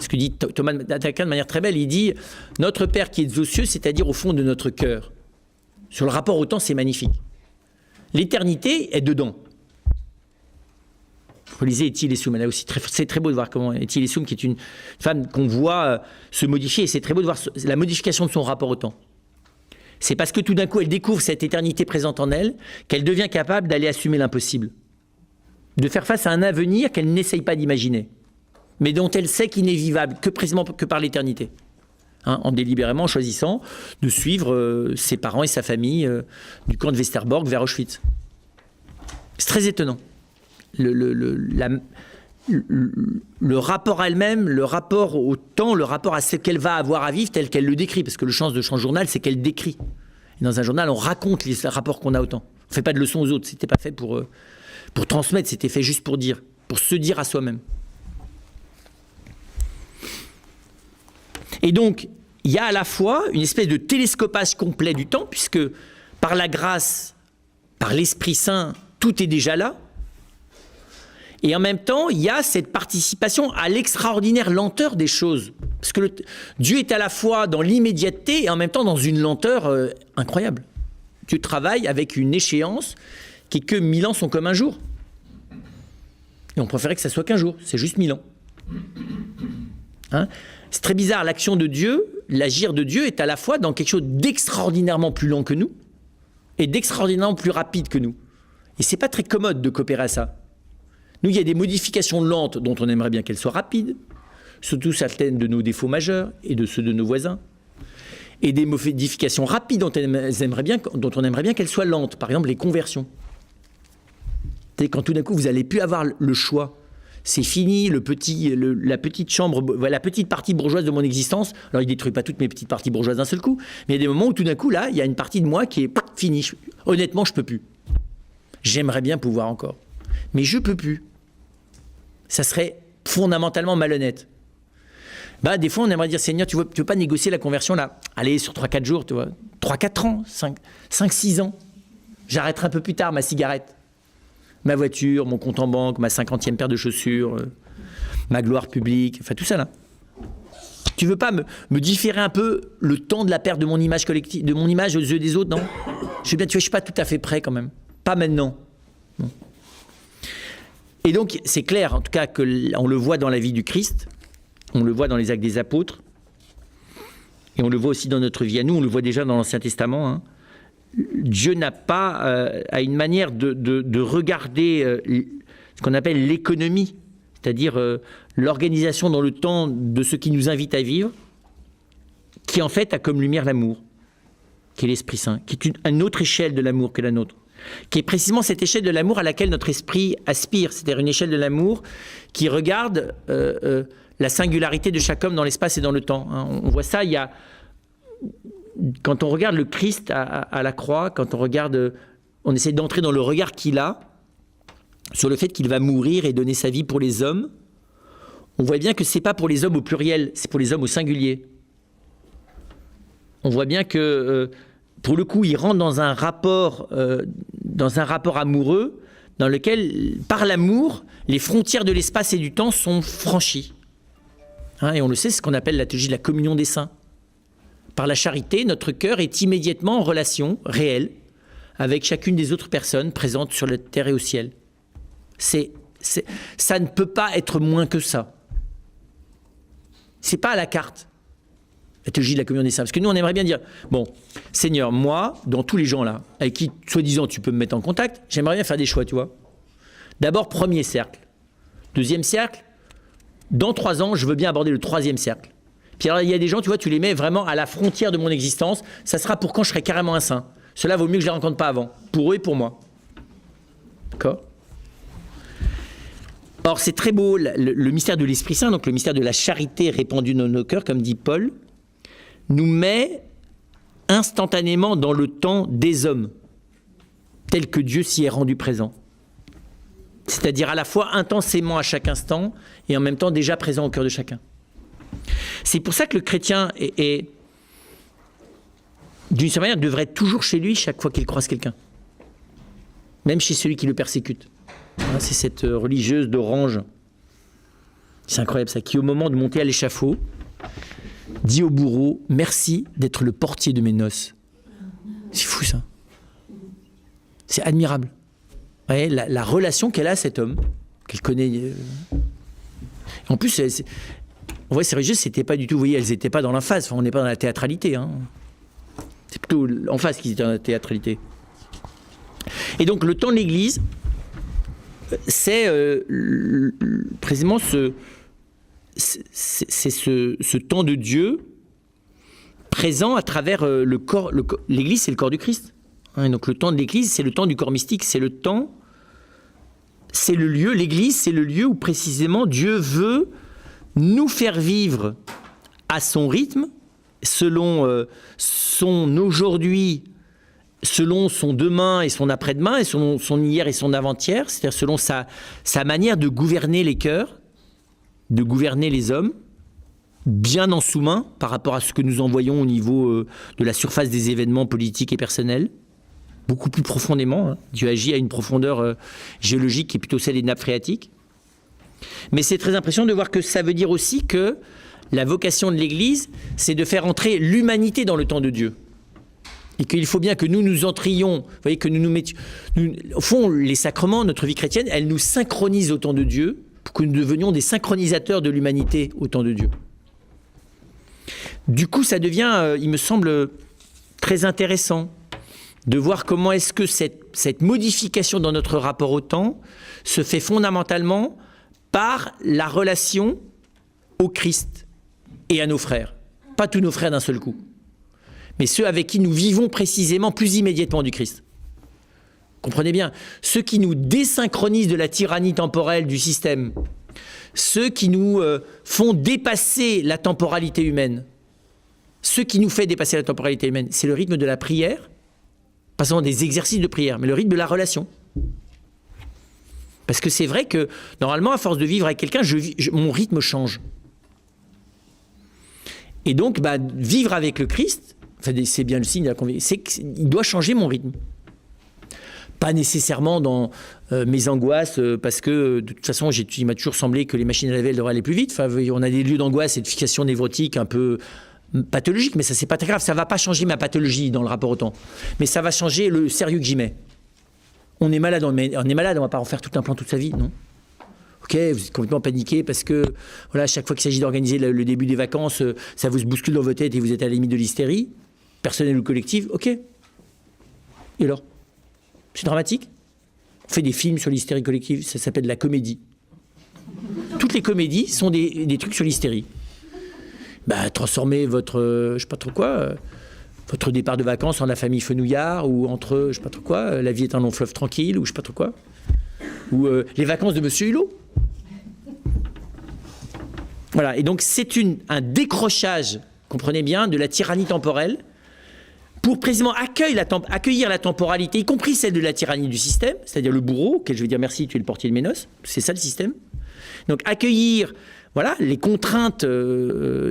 Ce que dit Thomas d'Aquin de manière très belle, il dit « Notre Père qui est aux cieux, c'est-à-dire au fond de notre cœur ». Sur le rapport au temps, c'est magnifique. L'éternité est dedans. Relisez Étienne Soum, elle a aussi c'est très beau de voir comment Étienne Soum, qui est une femme qu'on voit se modifier, et c'est très beau de voir la modification de son rapport au temps. C'est parce que tout d'un coup, elle découvre cette éternité présente en elle, qu'elle devient capable d'aller assumer l'impossible, de faire face à un avenir qu'elle n'essaye pas d'imaginer, mais dont elle sait qu'il n'est vivable que précisément que par l'éternité. En délibérément choisissant de suivre ses parents et sa famille du camp de Westerbork vers Auschwitz. C'est très étonnant. Le rapport à elle-même, le rapport au temps, le rapport à ce qu'elle va avoir à vivre tel qu'elle le décrit, parce que le sens de son journal, c'est qu'elle décrit. Et dans un journal, on raconte les rapports qu'on a au temps. On ne fait pas de leçons aux autres, c'était pas fait pour transmettre, c'était fait juste pour dire, pour se dire à soi-même. Et donc, il y a à la fois une espèce de télescopage complet du temps, puisque par la grâce, par l'Esprit Saint, tout est déjà là. Et en même temps, il y a cette participation à l'extraordinaire lenteur des choses. Parce que Dieu est à la fois dans l'immédiateté et en même temps dans une lenteur incroyable. Dieu travaille avec une échéance qui est que 1000 ans sont comme un jour. Et on préférait que ça soit qu'un jour, c'est juste 1000 ans. C'est très bizarre, l'action de Dieu, l'agir de Dieu est à la fois dans quelque chose d'extraordinairement plus lent que nous et d'extraordinairement plus rapide que nous. Et c'est pas très commode de coopérer à ça. Nous, il y a des modifications lentes dont on aimerait bien qu'elles soient rapides, surtout certaines de nos défauts majeurs et de ceux de nos voisins, et des modifications rapides dont on aimerait bien qu'elles soient lentes, par exemple les conversions. C'est quand tout d'un coup vous n'allez plus avoir le choix. C'est fini, la petite chambre, la petite partie bourgeoise de mon existence. Alors, il ne détruit pas toutes mes petites parties bourgeoises d'un seul coup, mais il y a des moments où tout d'un coup, là, il y a une partie de moi qui est finie. Honnêtement, je ne peux plus. J'aimerais bien pouvoir encore. Mais je ne peux plus. Ça serait fondamentalement malhonnête. Des fois, on aimerait dire, Seigneur, tu veux pas négocier la conversion là? Allez, sur 3-4 jours, tu vois. 3-4 ans, 5-6 ans. J'arrêterai un peu plus tard ma cigarette. Ma voiture, mon compte en banque, ma 50e paire de chaussures, ma gloire publique, enfin tout ça là. Tu veux pas me différer un peu le temps de la perte de mon image collective, de mon image aux yeux des autres, non? Je suis pas tout à fait prêt quand même. Pas maintenant. Non. Et donc c'est clair, en tout cas, qu'on le voit dans la vie du Christ, on le voit dans les actes des apôtres, et on le voit aussi dans notre vie à nous, on le voit déjà dans l'Ancien Testament, Dieu n'a pas a une manière de regarder ce qu'on appelle l'économie, c'est-à-dire l'organisation dans le temps de ce qui nous invite à vivre, qui en fait a comme lumière l'amour, qui est l'Esprit Saint, qui est une autre échelle de l'amour que la nôtre, qui est précisément cette échelle de l'amour à laquelle notre esprit aspire, c'est-à-dire une échelle de l'amour qui regarde la singularité de chaque homme dans l'espace et dans le temps. On voit ça, il y a... Quand on regarde le Christ à la croix, quand on essaie d'entrer dans le regard qu'il a sur le fait qu'il va mourir et donner sa vie pour les hommes, on voit bien que ce n'est pas pour les hommes au pluriel, c'est pour les hommes au singulier. On voit bien que, pour le coup, il rentre dans un rapport amoureux dans lequel, par l'amour, les frontières de l'espace et du temps sont franchies. Et on le sait, c'est ce qu'on appelle la théologie de la communion des saints. Par la charité, notre cœur est immédiatement en relation réelle avec chacune des autres personnes présentes sur la terre et au ciel. Ça ne peut pas être moins que ça. C'est pas à la carte, la théologie de la communion des saints. Parce que nous, on aimerait bien dire, bon, Seigneur, moi, dans tous les gens là, avec qui, soi-disant, tu peux me mettre en contact, j'aimerais bien faire des choix, tu vois. D'abord, premier cercle. Deuxième cercle, dans 3 ans, je veux bien aborder le 3e cercle. Puis alors, il y a des gens, tu vois, tu les mets vraiment à la frontière de mon existence. Ça sera pour quand je serai carrément un saint. Cela vaut mieux que je ne les rencontre pas avant. Pour eux et pour moi. D'accord ? Or, c'est très beau, le mystère de l'Esprit Saint, donc le mystère de la charité répandue dans nos cœurs, comme dit Paul, nous met instantanément dans le temps des hommes, tel que Dieu s'y est rendu présent. C'est-à-dire à la fois intensément à chaque instant et en même temps déjà présent au cœur de chacun. C'est pour ça que le chrétien d'une certaine manière, devrait être toujours chez lui chaque fois qu'il croise quelqu'un. Même chez celui qui le persécute. C'est cette religieuse d'Orange c'est incroyable ça, qui au moment de monter à l'échafaud, dit au bourreau, merci d'être le portier de mes noces. C'est fou ça. C'est admirable. Vous voyez, la relation qu'elle a à cet homme, qu'elle connaît. En plus, on voit ces religieuses, c'était pas du tout, vous voyez, elles n'étaient pas dans l'emphase, enfin, on n'est pas dans la théâtralité. Hein. C'est plutôt en face qu'ils étaient dans la théâtralité. Et donc le temps de l'Église, c'est précisément ce temps de Dieu présent à travers le corps. L'Église, c'est le corps du Christ. Hein, donc le temps de l'Église, c'est le temps du corps mystique, c'est le temps, c'est le lieu. L'Église, c'est le lieu où précisément Dieu veut nous faire vivre à son rythme, selon son aujourd'hui, selon son demain et son après-demain, et selon son hier et son avant-hier, c'est-à-dire selon sa manière de gouverner les cœurs, de gouverner les hommes, bien en sous-main par rapport à ce que nous envoyons au niveau de la surface des événements politiques et personnels, beaucoup plus profondément. Hein. Dieu agit à une profondeur géologique qui est plutôt celle des nappes phréatiques. Mais c'est très impressionnant de voir que ça veut dire aussi que la vocation de l'Église, c'est de faire entrer l'humanité dans le temps de Dieu. Et qu'il faut bien que nous entrions, vous voyez, que nous mettions... au fond, les sacrements, notre vie chrétienne, elles nous synchronisent au temps de Dieu, pour que nous devenions des synchronisateurs de l'humanité au temps de Dieu. Du coup, ça devient, il me semble, très intéressant de voir comment est-ce que cette modification dans notre rapport au temps se fait fondamentalement par la relation au Christ et à nos frères. Pas tous nos frères d'un seul coup, mais ceux avec qui nous vivons précisément plus immédiatement du Christ. Comprenez bien, ceux qui nous désynchronisent de la tyrannie temporelle du système, ceux qui nous font dépasser la temporalité humaine, ceux qui nous fait dépasser la temporalité humaine, c'est le rythme de la prière, pas seulement des exercices de prière, mais le rythme de la relation. Parce que c'est vrai que, normalement, à force de vivre avec quelqu'un, mon rythme change. Et donc, vivre avec le Christ, c'est bien le signe de la conviction, c'est qu'il doit changer mon rythme. Pas nécessairement dans mes angoisses, parce que, de toute façon, il m'a toujours semblé que les machines à laver, elles devraient aller plus vite. Enfin, on a des lieux d'angoisse et de fixation névrotique un peu pathologiques, mais ça, c'est pas très grave. Ça va pas changer ma pathologie dans le rapport au temps. Mais ça va changer le sérieux que j'y mets. On est malade, on va pas en faire tout un plan toute sa vie, non? Ok, vous êtes complètement paniqué parce que, voilà, chaque fois qu'il s'agit d'organiser le début des vacances, ça vous se bouscule dans votre tête et vous êtes à la limite de l'hystérie, personnelle ou collective, ok. Et alors? C'est dramatique. On fait des films sur l'hystérie collective, ça s'appelle la comédie. Toutes les comédies sont des trucs sur l'hystérie. Transformer votre, je sais pas trop quoi, votre départ de vacances en la famille Fenouillard, ou entre, je sais pas trop quoi, la vie est un long fleuve tranquille, ou je sais pas trop quoi, ou les vacances de Monsieur Hulot. Voilà, et donc c'est un décrochage, comprenez bien, de la tyrannie temporelle, pour précisément accueillir la temporalité, y compris celle de la tyrannie du système, c'est-à-dire le bourreau, auquel je vais dire merci, tu es le portier de mes noces, c'est ça le système. Donc accueillir, voilà, les contraintes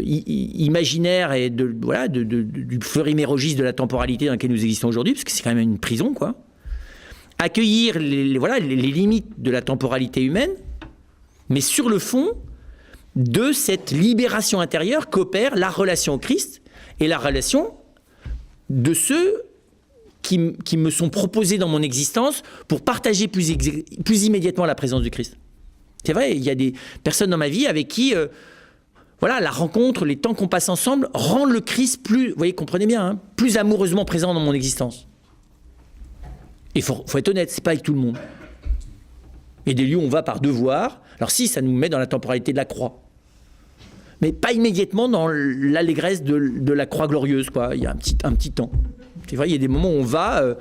imaginaires et du fleurimérogis de la temporalité dans laquelle nous existons aujourd'hui, parce que c'est quand même une prison, quoi. Accueillir les limites de la temporalité humaine, mais sur le fond de cette libération intérieure qu'opère la relation au Christ et la relation de ceux qui me sont proposés dans mon existence pour partager plus immédiatement la présence du Christ. C'est vrai, il y a des personnes dans ma vie avec qui, la rencontre, les temps qu'on passe ensemble rendent le Christ plus, vous voyez, comprenez bien, hein, plus amoureusement présent dans mon existence. Et faut être honnête, c'est pas avec tout le monde. Il y a des lieux où on va par devoir. Alors si, ça nous met dans la temporalité de la croix. Mais pas immédiatement dans l'allégresse de la croix glorieuse, quoi. Il y a un petit temps. C'est vrai, il y a des moments où on va,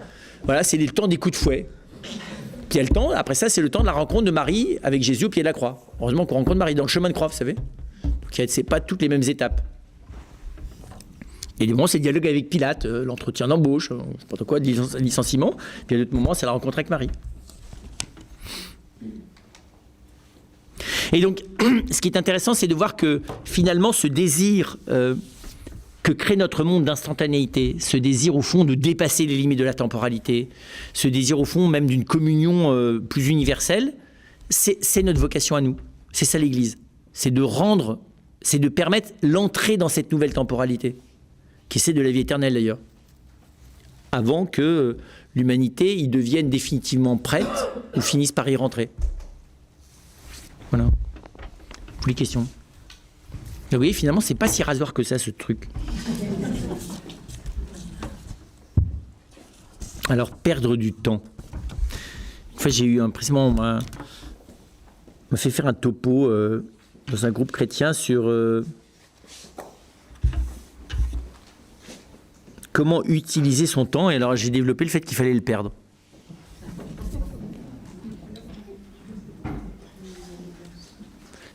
c'est le temps des coups de fouet. Puis il y a le temps, après ça, c'est le temps de la rencontre de Marie avec Jésus au pied de la croix. Heureusement qu'on rencontre Marie dans le chemin de croix, vous savez. Donc c'est pas toutes les mêmes étapes. Et des moments, c'est le dialogue avec Pilate, l'entretien d'embauche, n'importe quoi, de licenciement. Puis à d'autres moments, c'est la rencontre avec Marie. Et donc, ce qui est intéressant, c'est de voir que finalement, ce désir que crée notre monde d'instantanéité, ce désir au fond de dépasser les limites de la temporalité, ce désir au fond même d'une communion plus universelle, c'est notre vocation à nous. C'est ça l'Église. c'est de permettre l'entrée dans cette nouvelle temporalité, qui est celle de la vie éternelle d'ailleurs, avant que l'humanité y devienne définitivement prête ou finisse par y rentrer. Voilà. Pour les questions. Vous voyez, finalement, c'est pas si rasoir que ça, ce truc. Alors, perdre du temps. En fait, j'ai eu précisément, on m'a fait faire un topo dans un groupe chrétien sur comment utiliser son temps. Et alors, j'ai développé le fait qu'il fallait le perdre.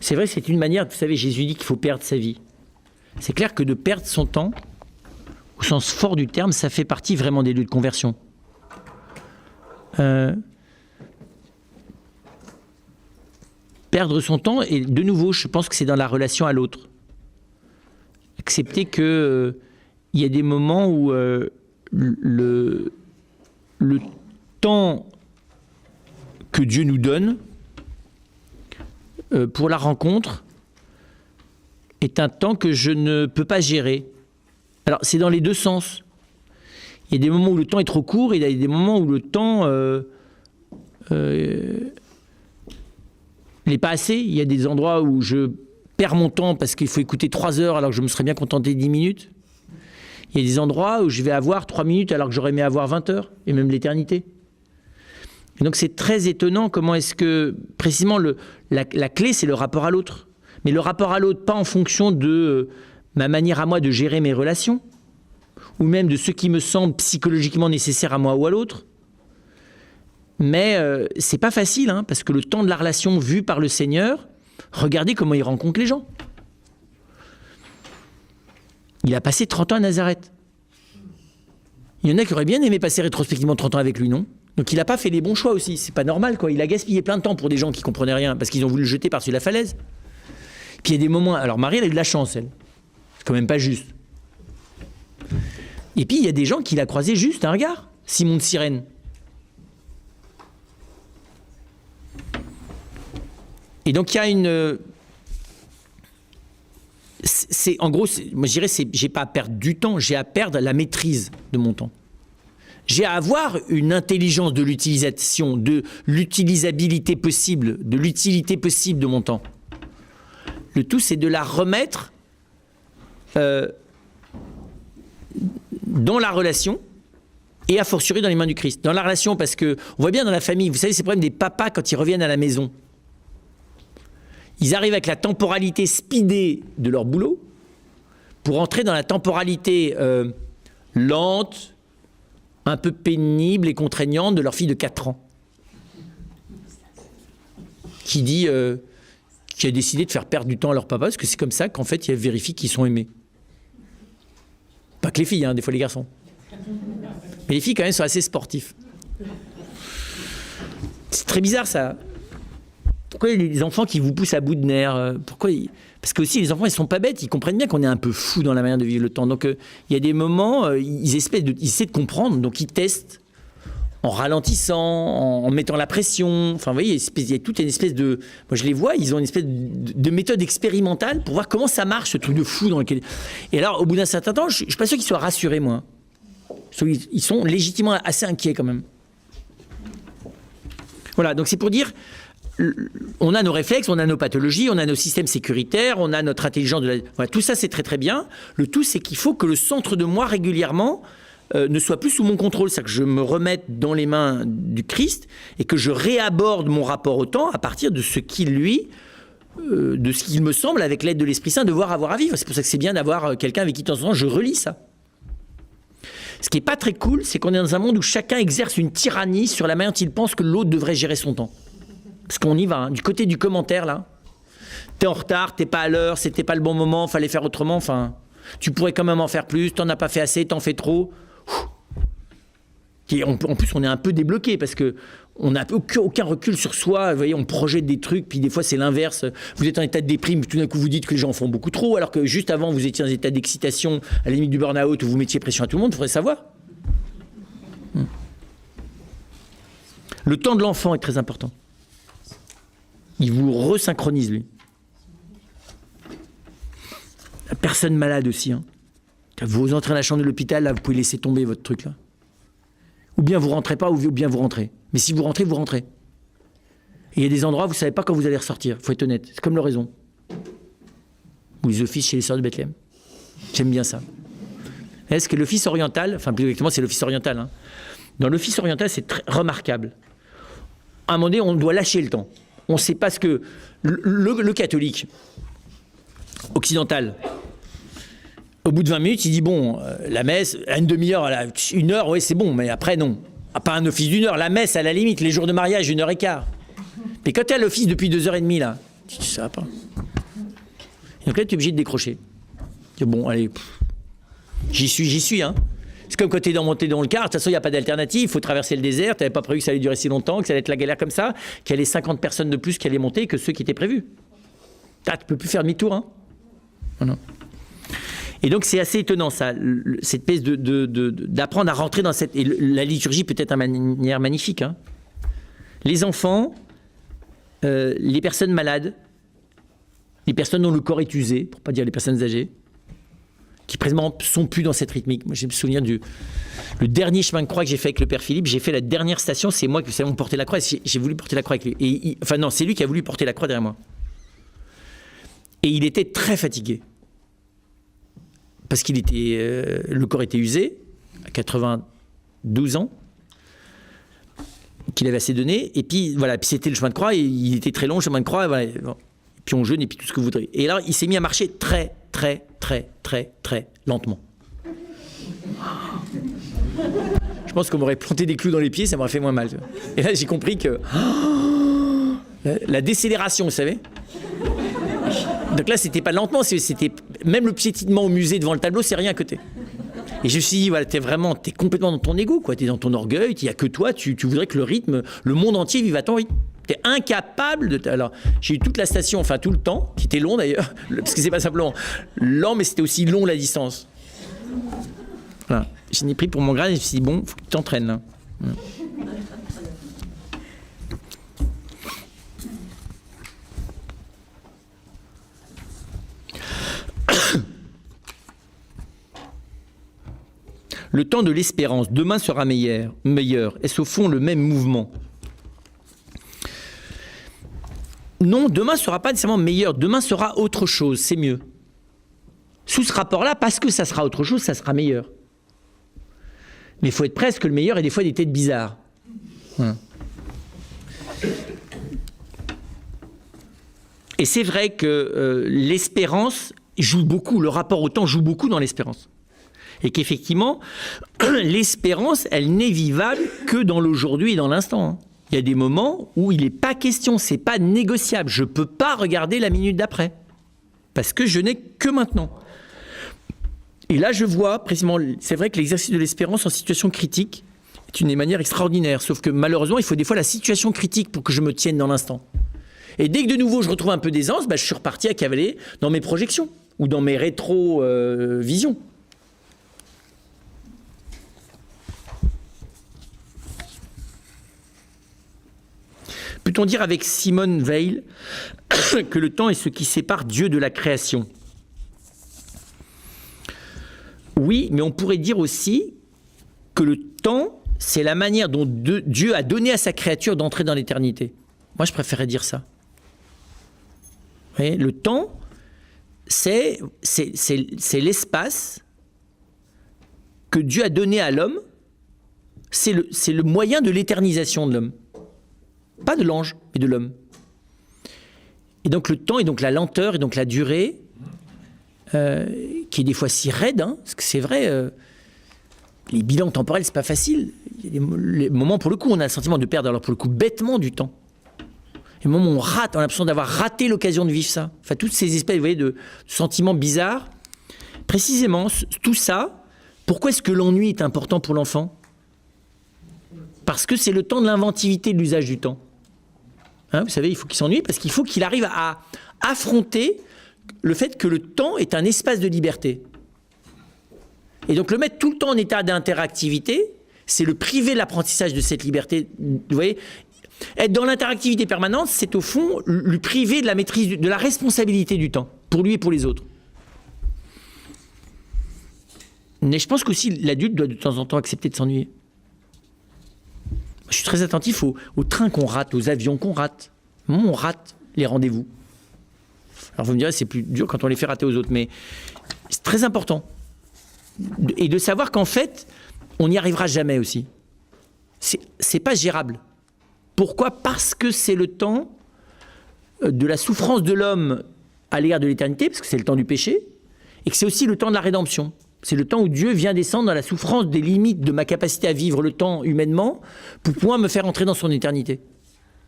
C'est vrai, c'est une manière, vous savez, Jésus dit qu'il faut perdre sa vie. C'est clair que de perdre son temps, au sens fort du terme, ça fait partie vraiment des lieux de conversion. Perdre son temps, et de nouveau, je pense que c'est dans la relation à l'autre. Accepter que il y a des moments où le temps que Dieu nous donne pour la rencontre est un temps que je ne peux pas gérer. Alors, c'est dans les deux sens. Il y a des moments où le temps est trop court et il y a des moments où le temps n'est pas assez. Il y a des endroits où je perds mon temps parce qu'il faut écouter 3 heures alors que je me serais bien contenté de 10 minutes. Il y a des endroits où je vais avoir 3 minutes alors que j'aurais aimé avoir 20 heures et même l'éternité. Et donc c'est très étonnant comment est-ce que, précisément, la clé, c'est le rapport à l'autre. Mais le rapport à l'autre, pas en fonction de ma manière à moi de gérer mes relations, ou même de ce qui me semble psychologiquement nécessaire à moi ou à l'autre. Mais c'est pas facile, hein, parce que le temps de la relation vu par le Seigneur, regardez comment il rencontre les gens. Il a passé 30 ans à Nazareth. Il y en a qui auraient bien aimé passer rétrospectivement 30 ans avec lui, non ? Donc il n'a pas fait les bons choix aussi, c'est pas normal quoi. Il a gaspillé plein de temps pour des gens qui comprenaient rien, parce qu'ils ont voulu le jeter par-dessus la falaise. Puis il y a des moments, alors Marie elle a eu de la chance, elle. C'est quand même pas juste. Et puis il y a des gens qui l'a croisé juste un regard, Simon de Cyrène. Et donc il y a une... en gros, moi je dirais, j'ai pas à perdre du temps, j'ai à perdre la maîtrise de mon temps. J'ai à avoir une intelligence de l'utilisation, de l'utilisabilité possible, de l'utilité possible de mon temps. Le tout, c'est de la remettre dans la relation et a fortiori dans les mains du Christ. Dans la relation, parce que on voit bien dans la famille, vous savez, c'est le problème des papas quand ils reviennent à la maison. Ils arrivent avec la temporalité speedée de leur boulot pour entrer dans la temporalité lente, un peu pénible et contraignante de leur fille de 4 ans. Qui a décidé de faire perdre du temps à leur papa, parce que c'est comme ça qu'en fait, il vérifie qu'ils sont aimés. Pas que les filles, hein, des fois les garçons. Mais les filles, quand même, sont assez sportifs. C'est très bizarre, ça. Pourquoi il y a des enfants qui vous poussent à bout de nerfs ? Parce que aussi, les enfants, ils sont pas bêtes, ils comprennent bien qu'on est un peu fou dans la manière de vivre le temps. Donc, il y a des moments, ils essaient de comprendre, donc ils testent en ralentissant, en mettant la pression. Enfin, vous voyez, il y a toute une espèce de... Moi, je les vois, ils ont une espèce de méthode expérimentale pour voir comment ça marche, ce truc de fou dans lequel... Et alors, au bout d'un certain temps, je ne suis pas sûr qu'ils soient rassurés, moi. Ils sont légitimement assez inquiets, quand même. Voilà, donc c'est pour dire... On a nos réflexes, on a nos pathologies, on a nos systèmes sécuritaires, on a notre intelligence. Voilà, tout ça, c'est très très bien. Le tout, c'est qu'il faut que le centre de moi, régulièrement, ne soit plus sous mon contrôle. C'est-à-dire que je me remette dans les mains du Christ et que je réaborde mon rapport au temps à partir de ce qu'il, lui, de ce qu'il me semble, avec l'aide de l'Esprit Saint, devoir avoir à vivre. C'est pour ça que c'est bien d'avoir quelqu'un avec qui, de temps en temps, je relis ça. Ce qui n'est pas très cool, c'est qu'on est dans un monde où chacun exerce une tyrannie sur la manière dont il pense que l'autre devrait gérer son temps. Parce qu'on y va, hein. Du côté du commentaire, là. T'es en retard, t'es pas à l'heure, c'était pas le bon moment, fallait faire autrement, enfin... Tu pourrais quand même en faire plus, t'en as pas fait assez, t'en fais trop. Et en plus, on est un peu débloqué, parce que on n'a aucun recul sur soi. Vous voyez, on projette des trucs, puis des fois, c'est l'inverse. Vous êtes en état de déprime, puis tout d'un coup, vous dites que les gens en font beaucoup trop, alors que juste avant, vous étiez en état d'excitation, à la limite du burn-out, où vous mettiez pression à tout le monde, il faudrait savoir. Le temps de l'enfant est très important. Il vous resynchronise, lui. personnes malades aussi. Hein. Vous entrez dans la chambre de l'hôpital, là, vous pouvez laisser tomber votre truc, là. Ou bien vous rentrez pas, ou bien vous rentrez. Mais si vous rentrez, vous rentrez. Et il y a des endroits où vous ne savez pas quand vous allez ressortir. Il faut être honnête. C'est comme l'oraison. Ou les offices chez les sœurs de Bethléem. J'aime bien ça. Est-ce que l'office oriental, enfin plus exactement c'est l'office oriental, hein. Dans l'office oriental c'est très remarquable. À un moment donné on doit lâcher le temps. On ne sait pas ce que... Le catholique occidental, au bout de 20 minutes, il dit bon, la messe, à une demi-heure, une heure, oui c'est bon, mais après non. Pas un office d'une heure, la messe à la limite, les jours de mariage, 1h15. Mais quand tu es à l'office depuis 2h30 là, tu dis ça va pas. Et donc là tu es obligé de décrocher. Tu dis, bon, allez, j'y suis, hein. C'est comme quand tu es dans le car, de toute façon il n'y a pas d'alternative, il faut traverser le désert, tu n'avais pas prévu que ça allait durer si longtemps, que ça allait être la galère comme ça, qu'il y allait 50 personnes de plus qui allaient monter que ceux qui étaient prévus. Tu ne peux plus faire demi-tour, hein. Non. Et donc c'est assez étonnant ça, cette espèce d'apprendre à rentrer dans cette... Et la liturgie peut être une manière magnifique. Hein. Les enfants, les personnes malades, les personnes dont le corps est usé, pour ne pas dire les personnes âgées, qui présentement sont plus dans cette rythmique. Moi j'ai me souvenir le dernier chemin de croix que j'ai fait avec le Père Philippe, j'ai fait la dernière station, c'est moi qui avons porté la croix, j'ai voulu porter la croix avec lui. Enfin non, c'est lui qui a voulu porter la croix derrière moi. Et il était très fatigué. Parce qu'il était, le corps était usé, à 92 ans, qu'il avait assez donné, et puis voilà, puis c'était le chemin de croix, et il était très long, le chemin de croix, et voilà, bon. Puis on jeûne, et puis tout ce que vous voudrez. Et là, il s'est mis à marcher très lentement. Je pense qu'on m'aurait planté des clous dans les pieds, ça m'aurait fait moins mal. Et là, j'ai compris que... la décélération, vous savez. Donc là, c'était pas lentement, c'était même le piétinement au musée devant le tableau, c'est rien à côté. Et je me suis dit, voilà, t'es complètement dans ton ego, quoi. T'es dans ton orgueil, il n'y a que toi, tu voudrais que le monde entier vive à ton rythme. T'es incapable de... Alors, j'ai eu toute la station, enfin tout le temps, qui était long d'ailleurs, parce que c'est pas simplement lent, mais c'était aussi long la distance. Voilà. Je l'ai pris pour mon grade et je me suis dit, bon, faut que tu t'entraînes là. Le temps de l'espérance, demain sera meilleur. Est-ce au fond le même mouvement? Non, demain ne sera pas nécessairement meilleur, demain sera autre chose, c'est mieux. Sous ce rapport-là, parce que ça sera autre chose, ça sera meilleur. Mais il faut être presque le meilleur et des fois des têtes bizarres. Voilà. Et c'est vrai que l'espérance joue beaucoup, le rapport au temps joue beaucoup dans l'espérance. Et qu'effectivement, l'espérance, elle n'est vivable que dans l'aujourd'hui et dans l'instant. Il y a des moments où il n'est pas question, c'est pas négociable. Je ne peux pas regarder la minute d'après. Parce que je n'ai que maintenant. Et là, je vois, précisément, c'est vrai que l'exercice de l'espérance en situation critique est une des manières extraordinaires. Sauf que malheureusement, il faut des fois la situation critique pour que je me tienne dans l'instant. Et dès que de nouveau, je retrouve un peu d'aisance, je suis reparti à cavaler dans mes projections ou dans mes rétro-visions. Peut-on dire avec Simone Weil que le temps est ce qui sépare Dieu de la création? Oui, mais on pourrait dire aussi que le temps, c'est la manière dont Dieu a donné à sa créature d'entrer dans l'éternité. Moi, je préférais dire ça. Vous voyez, le temps, c'est l'espace que Dieu a donné à l'homme. C'est le moyen de l'éternisation de l'homme. Pas de l'ange, mais de l'homme. Et donc le temps, et donc la lenteur, et donc la durée, qui est des fois si raide, hein, parce que c'est vrai, les bilans temporels, c'est pas facile. Il y a des moments, pour le coup, on a le sentiment de perdre, alors pour le coup, bêtement du temps. Les moments où on rate, on a l'impression d'avoir raté l'occasion de vivre ça. Enfin, toutes ces espèces, vous voyez, de sentiments bizarres. Précisément, tout ça, pourquoi est-ce que l'ennui est important pour l'enfant? Parce que c'est le temps de l'inventivité de l'usage du temps. Hein, vous savez, il faut qu'il s'ennuie parce qu'il faut qu'il arrive à affronter le fait que le temps est un espace de liberté. Et donc le mettre tout le temps en état d'interactivité, c'est le priver de l'apprentissage de cette liberté. Vous voyez, être dans l'interactivité permanente, c'est au fond le priver de la maîtrise, de la responsabilité du temps, pour lui et pour les autres. Mais je pense qu'aussi l'adulte doit de temps en temps accepter de s'ennuyer. Je suis très attentif aux trains qu'on rate, aux avions qu'on rate. On rate les rendez-vous. Alors vous me direz, c'est plus dur quand on les fait rater aux autres, mais c'est très important. Et de savoir qu'en fait, on n'y arrivera jamais aussi. C'est pas gérable. Pourquoi ? Parce que c'est le temps de la souffrance de l'homme à l'égard de l'éternité, parce que c'est le temps du péché, et que c'est aussi le temps de la rédemption. C'est le temps où Dieu vient descendre dans la souffrance des limites de ma capacité à vivre le temps humainement pour pouvoir me faire entrer dans son éternité.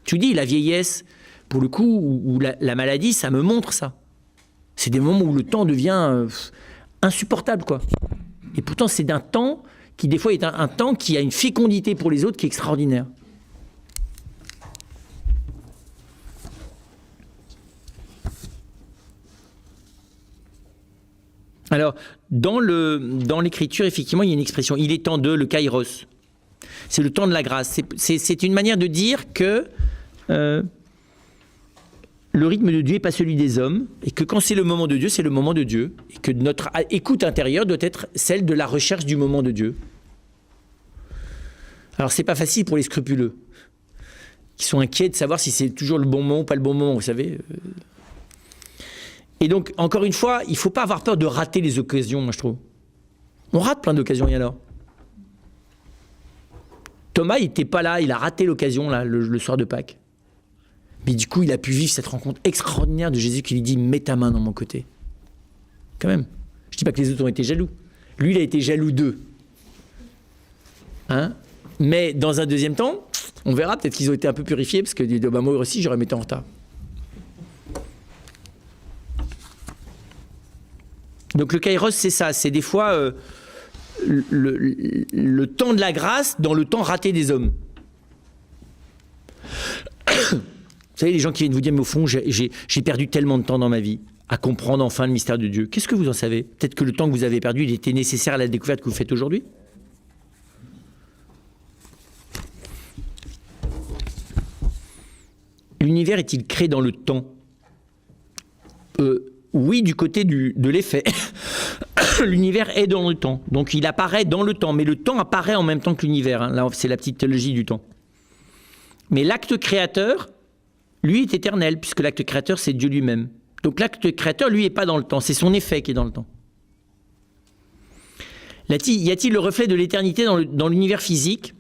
Tu dis, la vieillesse, pour le coup, ou la maladie, ça me montre ça. C'est des moments où le temps devient insupportable, quoi. Et pourtant, c'est d'un temps qui, des fois, est un temps qui a une fécondité pour les autres qui est extraordinaire. Alors, dans l'écriture, effectivement, il y a une expression. Il est temps de, le kairos. C'est le temps de la grâce. C'est une manière de dire que le rythme de Dieu n'est pas celui des hommes, et que quand c'est le moment de Dieu, c'est le moment de Dieu, et que notre écoute intérieure doit être celle de la recherche du moment de Dieu. Alors, c'est pas facile pour les scrupuleux, qui sont inquiets de savoir si c'est toujours le bon moment ou pas le bon moment, vous savez. Et donc, encore une fois, il ne faut pas avoir peur de rater les occasions, moi je trouve. On rate plein d'occasions, et alors ? Thomas, il n'était pas là, il a raté l'occasion là, le soir de Pâques. Mais du coup, il a pu vivre cette rencontre extraordinaire de Jésus qui lui dit « Mets ta main dans mon côté ». Quand même. Je ne dis pas que les autres ont été jaloux. Lui, il a été jaloux d'eux. Hein ? Mais dans un deuxième temps, on verra, peut-être qu'ils ont été un peu purifiés, parce que bah, moi aussi, j'aurais mis en retard. Donc le kairos, c'est ça, c'est des fois le temps de la grâce dans le temps raté des hommes. Vous savez, les gens qui viennent vous dire, mais au fond, j'ai perdu tellement de temps dans ma vie à comprendre enfin le mystère de Dieu. Qu'est-ce que vous en savez ? Peut-être que le temps que vous avez perdu, il était nécessaire à la découverte que vous faites aujourd'hui ? L'univers est-il créé dans le temps ? Oui, du côté de l'effet. L'univers est dans le temps. Donc il apparaît dans le temps. Mais le temps apparaît en même temps que l'univers. Hein. Là, c'est la petite théologie du temps. Mais l'acte créateur, lui, est éternel, puisque l'acte créateur, c'est Dieu lui-même. Donc l'acte créateur, lui, n'est pas dans le temps. C'est son effet qui est dans le temps. Y a-t-il le reflet de l'éternité dans l'univers physique ?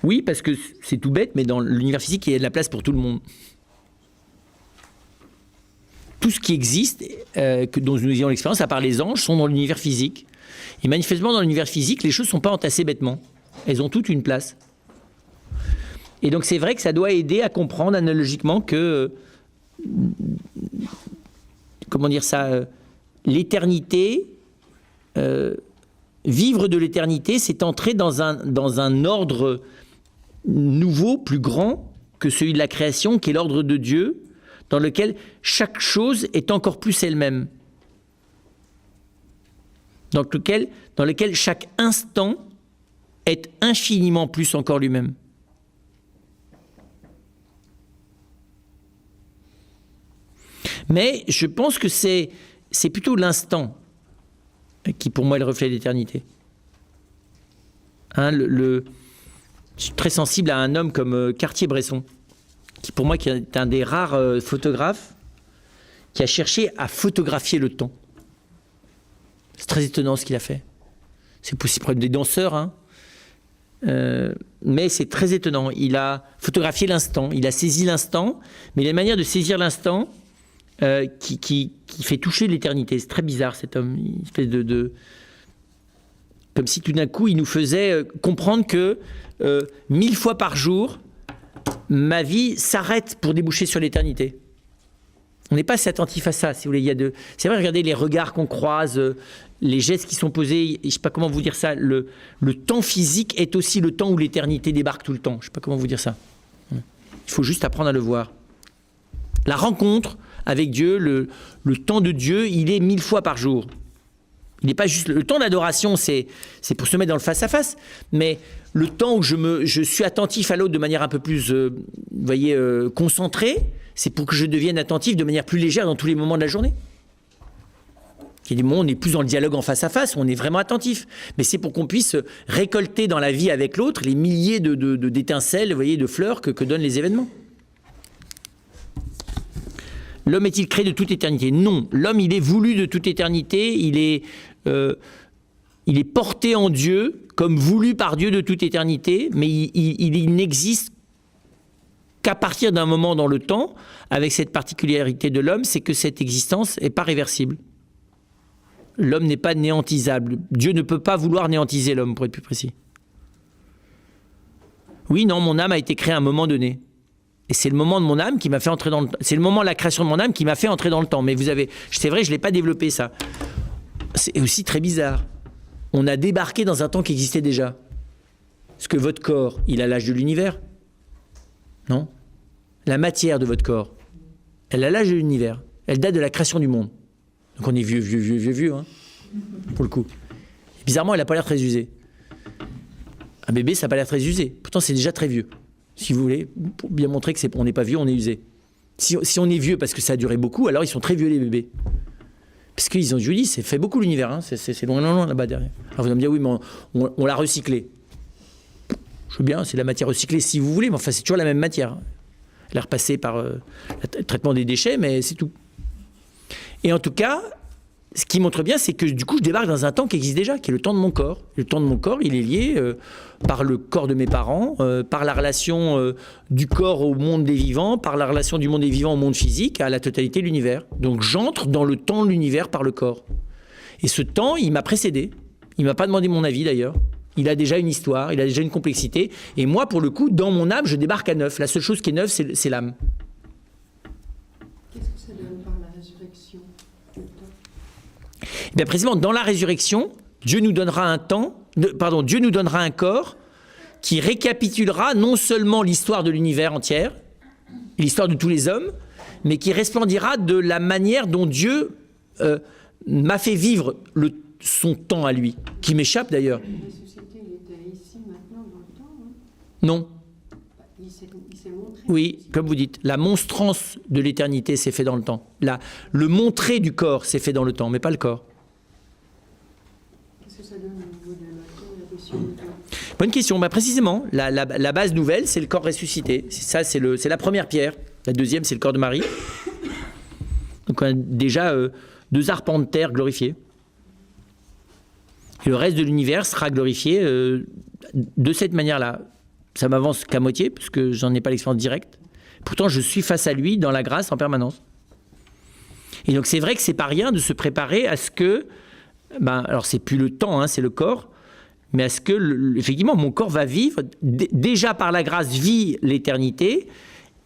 Oui, parce que c'est tout bête, mais dans l'univers physique, il y a de la place pour tout le monde. Tout ce qui existe, dont nous ayons l'expérience, à part les anges, sont dans l'univers physique. Et manifestement, dans l'univers physique, les choses ne sont pas entassées bêtement. Elles ont toutes une place. Et donc, c'est vrai que ça doit aider à comprendre analogiquement que... comment dire ça ? L'éternité... vivre de l'éternité, c'est entrer dans un ordre nouveau, plus grand que celui de la création, qui est l'ordre de Dieu, dans lequel chaque chose est encore plus elle-même. Dans lequel chaque instant est infiniment plus encore lui-même. Mais je pense que c'est plutôt l'instant qui pour moi est le reflet de l'éternité. Hein, je suis très sensible à un homme comme Cartier-Bresson, qui pour moi qui est un des rares photographes qui a cherché à photographier le temps. C'est très étonnant ce qu'il a fait. C'est possible des danseurs, hein, mais c'est très étonnant. Il a photographié l'instant, il a saisi l'instant, mais il a une manière de saisir l'instant qui fait toucher l'éternité. C'est très bizarre cet homme, une espèce de comme si tout d'un coup il nous faisait comprendre que 1000 fois par jour ma vie s'arrête pour déboucher sur l'éternité. On n'est pas assez attentif à ça, si vous voulez. C'est vrai, regardez les regards qu'on croise, les gestes qui sont posés. Je ne sais pas comment vous dire ça. Le temps physique est aussi le temps où l'éternité débarque tout le temps. Je ne sais pas comment vous dire ça. Il faut juste apprendre à le voir. La rencontre avec Dieu, le temps de Dieu, il est 1000 fois par jour. Il n'est pas juste le temps d'adoration, c'est pour se mettre dans le face-à-face, mais le temps où je suis attentif à l'autre de manière un peu plus, concentrée, c'est pour que je devienne attentif de manière plus légère dans tous les moments de la journée. Il y a des moments où on est plus dans le dialogue en face-à-face, où on est vraiment attentif. Mais c'est pour qu'on puisse récolter dans la vie avec l'autre les milliers d'étincelles, de fleurs que donnent les événements. L'homme est-il créé de toute éternité? Non. L'homme, il est voulu de toute éternité. Il est porté en Dieu, comme voulu par Dieu de toute éternité, mais il n'existe qu'à partir d'un moment dans le temps, avec cette particularité de l'homme, c'est que cette existence n'est pas réversible. L'homme n'est pas néantisable. Dieu ne peut pas vouloir néantiser l'homme, pour être plus précis. Oui, non, mon âme a été créée à un moment donné. Et c'est le moment de mon âme qui m'a fait entrer dans le temps. C'est le moment de la création de mon âme qui m'a fait entrer dans le temps. Mais c'est vrai, je ne l'ai pas développé, ça. C'est aussi très bizarre. On a débarqué dans un temps qui existait déjà. Est-ce que votre corps, il a l'âge de l'univers? Non. La matière de votre corps, elle a l'âge de l'univers. Elle date de la création du monde. Donc on est vieux, hein, pour le coup. Et bizarrement, elle n'a pas l'air très usée. Un bébé, ça n'a pas l'air très usé. Pourtant, c'est déjà très vieux. Si vous voulez, pour bien montrer qu'on n'est pas vieux, on est usé. Si on est vieux parce que ça a duré beaucoup, alors ils sont très vieux, les bébés. Parce qu'ils ont, je vous dis, c'est fait beaucoup l'univers. Hein. C'est loin là-bas derrière. Alors vous allez me dire, oui, mais on l'a recyclé. Je veux bien, c'est de la matière recyclée si vous voulez, mais enfin, c'est toujours la même matière. Elle est repassée par le traitement des déchets, mais c'est tout. Et en tout cas, ce qui montre bien, c'est que du coup, je débarque dans un temps qui existe déjà, qui est le temps de mon corps. Le temps de mon corps, il est lié par le corps de mes parents, par la relation du corps au monde des vivants, par la relation du monde des vivants au monde physique, à la totalité de l'univers. Donc j'entre dans le temps de l'univers par le corps. Et ce temps, il m'a précédé. Il ne m'a pas demandé mon avis d'ailleurs. Il a déjà une histoire, il a déjà une complexité. Et moi, pour le coup, dans mon âme, je débarque à neuf. La seule chose qui est neuve, c'est l'âme. Qu'est-ce que ça donne par la résurrection? Et bien précisément, dans la résurrection, Dieu nous donnera un corps qui récapitulera non seulement l'histoire de l'univers entière, l'histoire de tous les hommes, mais qui resplendira de la manière dont Dieu m'a fait vivre son temps à lui, qui m'échappe d'ailleurs. Ressuscité, il était ici, maintenant, dans le temps, hein? Non. Il s'est montré. Oui, comme vous dites, la monstrance de l'éternité s'est fait dans le temps. Le montrer du corps s'est fait dans le temps, mais pas le corps. Qu'est-ce que ça donne au niveau de la possibilité? Bonne question. Bah, précisément, la base nouvelle, c'est le corps ressuscité. C'est la première pierre. La deuxième, c'est le corps de Marie. Donc on a déjà 2 arpents de terre glorifiés. Et le reste de l'univers sera glorifié de cette manière-là. Ça m'avance qu'à moitié, parce que j'en ai pas l'expérience directe. Pourtant, je suis face à lui dans la grâce en permanence. Et donc, c'est vrai que c'est pas rien de se préparer à ce que, alors c'est plus le temps, hein, c'est le corps, mais à ce que, effectivement, mon corps va vivre, déjà par la grâce, vit l'éternité,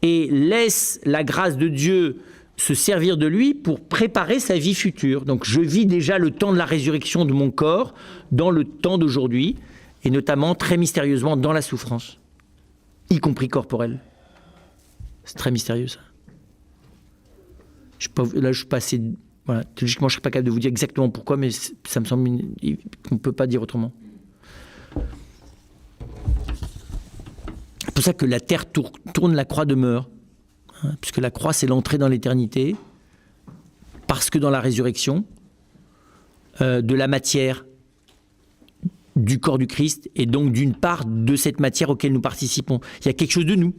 et laisse la grâce de Dieu se servir de lui pour préparer sa vie future. Donc je vis déjà le temps de la résurrection de mon corps dans le temps d'aujourd'hui, et notamment très mystérieusement dans la souffrance, y compris corporelle. C'est très mystérieux ça. Là je suis pas assez... Voilà, logiquement je ne serais pas capable de vous dire exactement pourquoi, mais ça me semble qu'on ne peut pas dire autrement. C'est pour ça que la terre tourne, la croix demeure. Puisque la croix, c'est l'entrée dans l'éternité, parce que dans la résurrection, de la matière du corps du Christ, et donc d'une part de cette matière auquel nous participons. Il y a quelque chose de nous,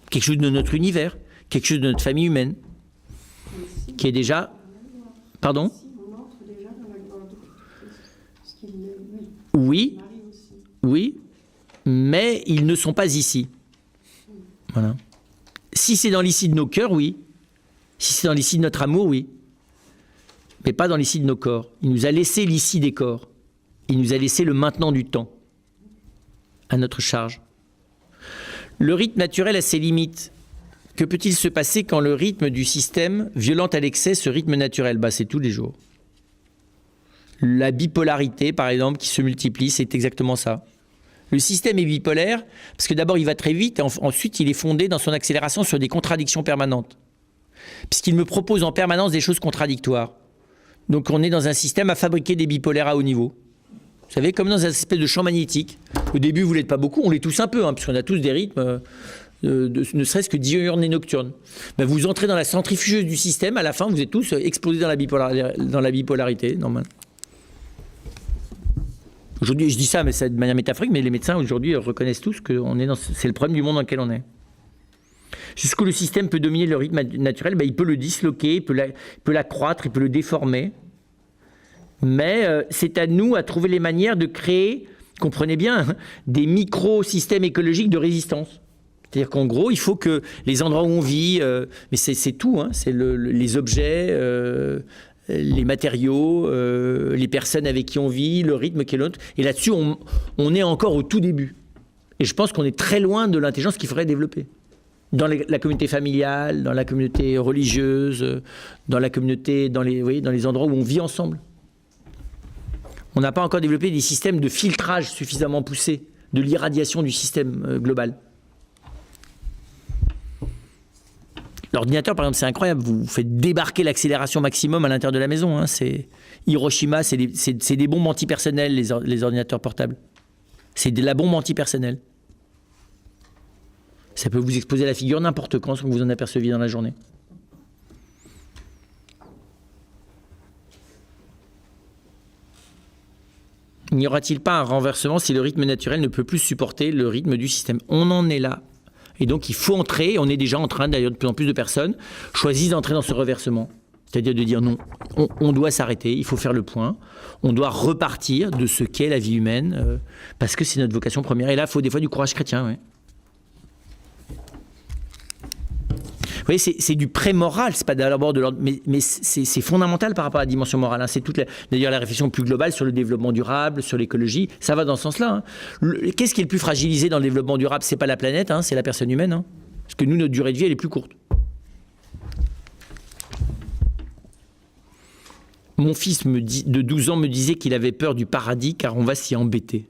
quelque chose de notre univers, quelque chose de notre famille humaine, qui est déjà... Pardon ? On entre déjà dans la gloire de Christ. Oui, oui, mais ils ne sont pas ici. Voilà. Si c'est dans l'ici de nos cœurs, oui. Si c'est dans l'ici de notre amour, oui. Mais pas dans l'ici de nos corps. Il nous a laissé l'ici des corps. Il nous a laissé le maintenant du temps à notre charge. Le rythme naturel a ses limites. Que peut-il se passer quand le rythme du système violente à l'excès ce rythme naturel? C'est tous les jours. La bipolarité, par exemple, qui se multiplie, c'est exactement ça. Le système est bipolaire parce que d'abord il va très vite et ensuite il est fondé dans son accélération sur des contradictions permanentes. Puisqu'il me propose en permanence des choses contradictoires. Donc on est dans un système à fabriquer des bipolaires à haut niveau. Vous savez, comme dans un espèce de champ magnétique. Au début, vous ne l'êtes pas beaucoup, on l'est tous un peu, hein, puisqu'on a tous des rythmes ne serait-ce que diurnes et nocturnes. Ben, vous entrez dans la centrifugeuse du système, à la fin, vous êtes tous explosés dans la bipolarité, normalement. Aujourd'hui, je dis ça, mais c'est de manière métaphorique, mais les médecins aujourd'hui reconnaissent tous que c'est le problème du monde dans lequel on est. Jusqu'où le système peut dominer le rythme naturel, ben, il peut le disloquer, il peut l'accroître, il peut le déformer. Mais c'est à nous à trouver les manières de créer, comprenez bien, des micro-systèmes écologiques de résistance. C'est-à-dire qu'en gros, il faut que les endroits où on vit, mais c'est tout, hein, c'est les objets, les matériaux, les personnes avec qui on vit, le rythme qui est l'autre. Et là-dessus, on est encore au tout début. Et je pense qu'on est très loin de l'intelligence qu'il faudrait développer. Dans la communauté familiale, dans la communauté religieuse, dans la communauté, dans les endroits où on vit ensemble. On n'a pas encore développé des systèmes de filtrage suffisamment poussés de l'irradiation du système global. L'ordinateur, par exemple, c'est incroyable. Vous faites débarquer l'accélération maximum à l'intérieur de la maison. Hein. C'est Hiroshima, c'est des bombes antipersonnelles, les ordinateurs portables. C'est de la bombe antipersonnelle. Ça peut vous exploser la figure n'importe quand sans que vous en aperceviez dans la journée. N'y aura-t-il pas un renversement si le rythme naturel ne peut plus supporter le rythme du système? On en est là. Et donc il faut entrer, on est déjà en train, d'ailleurs de plus en plus de personnes choisissent d'entrer dans ce reversement. C'est-à-dire de dire non, on doit s'arrêter, il faut faire le point, on doit repartir de ce qu'est la vie humaine, parce que c'est notre vocation première. Et là, il faut des fois du courage chrétien. Ouais. Vous voyez, c'est du pré-moral, c'est pas d'abord de l'ordre, mais c'est fondamental par rapport à la dimension morale. Hein. C'est d'ailleurs la réflexion plus globale sur le développement durable, sur l'écologie, ça va dans ce sens-là. Hein. Qu'est-ce qui est le plus fragilisé dans le développement durable? C'est pas la planète, hein, c'est la personne humaine. Hein. Parce que nous, notre durée de vie, elle est plus courte. Mon fils de 12 ans me disait qu'il avait peur du paradis car on va s'y embêter.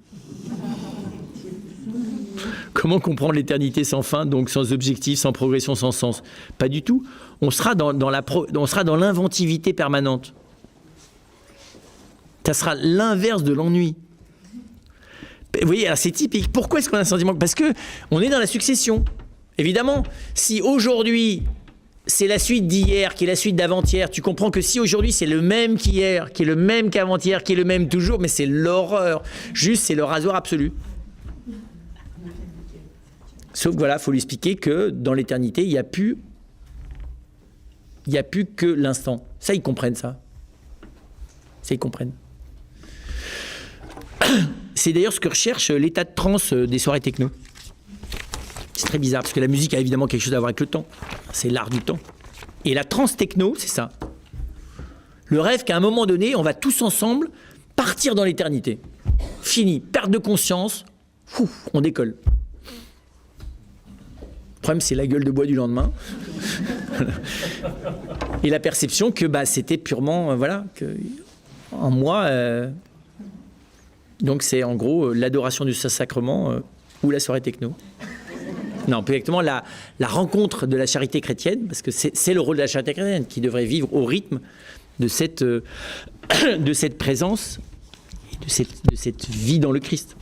Comment comprendre l'éternité sans fin, donc sans objectif, sans progression, sans sens? Pas du tout. On sera dans l'inventivité permanente. Ça sera l'inverse de l'ennui. Vous voyez, c'est typique. Pourquoi est-ce qu'on a un sentiment? Parce qu'on est dans la succession. Évidemment, si aujourd'hui, c'est la suite d'hier qui est la suite d'avant-hier, tu comprends que si aujourd'hui c'est le même qu'hier, qui est le même qu'avant-hier, qui est le même toujours, mais c'est l'horreur. Juste, c'est le rasoir absolu. Sauf que voilà, il faut lui expliquer que dans l'éternité, il n'y a plus que l'instant. Ça, ils comprennent ça. Ça, ils comprennent. C'est d'ailleurs ce que recherche l'état de transe des soirées techno. C'est très bizarre, parce que la musique a évidemment quelque chose à voir avec le temps. C'est l'art du temps. Et la transe techno, c'est ça. Le rêve qu'à un moment donné, on va tous ensemble partir dans l'éternité. Fini, perte de conscience, on décolle. Le problème, c'est la gueule de bois du lendemain. Et la perception que c'était purement, que en moi. Donc c'est en gros l'adoration du Saint-Sacrement ou la soirée techno. Non, plus exactement la rencontre de la charité chrétienne, parce que c'est le rôle de la charité chrétienne qui devrait vivre au rythme de cette présence, de cette vie dans le Christ.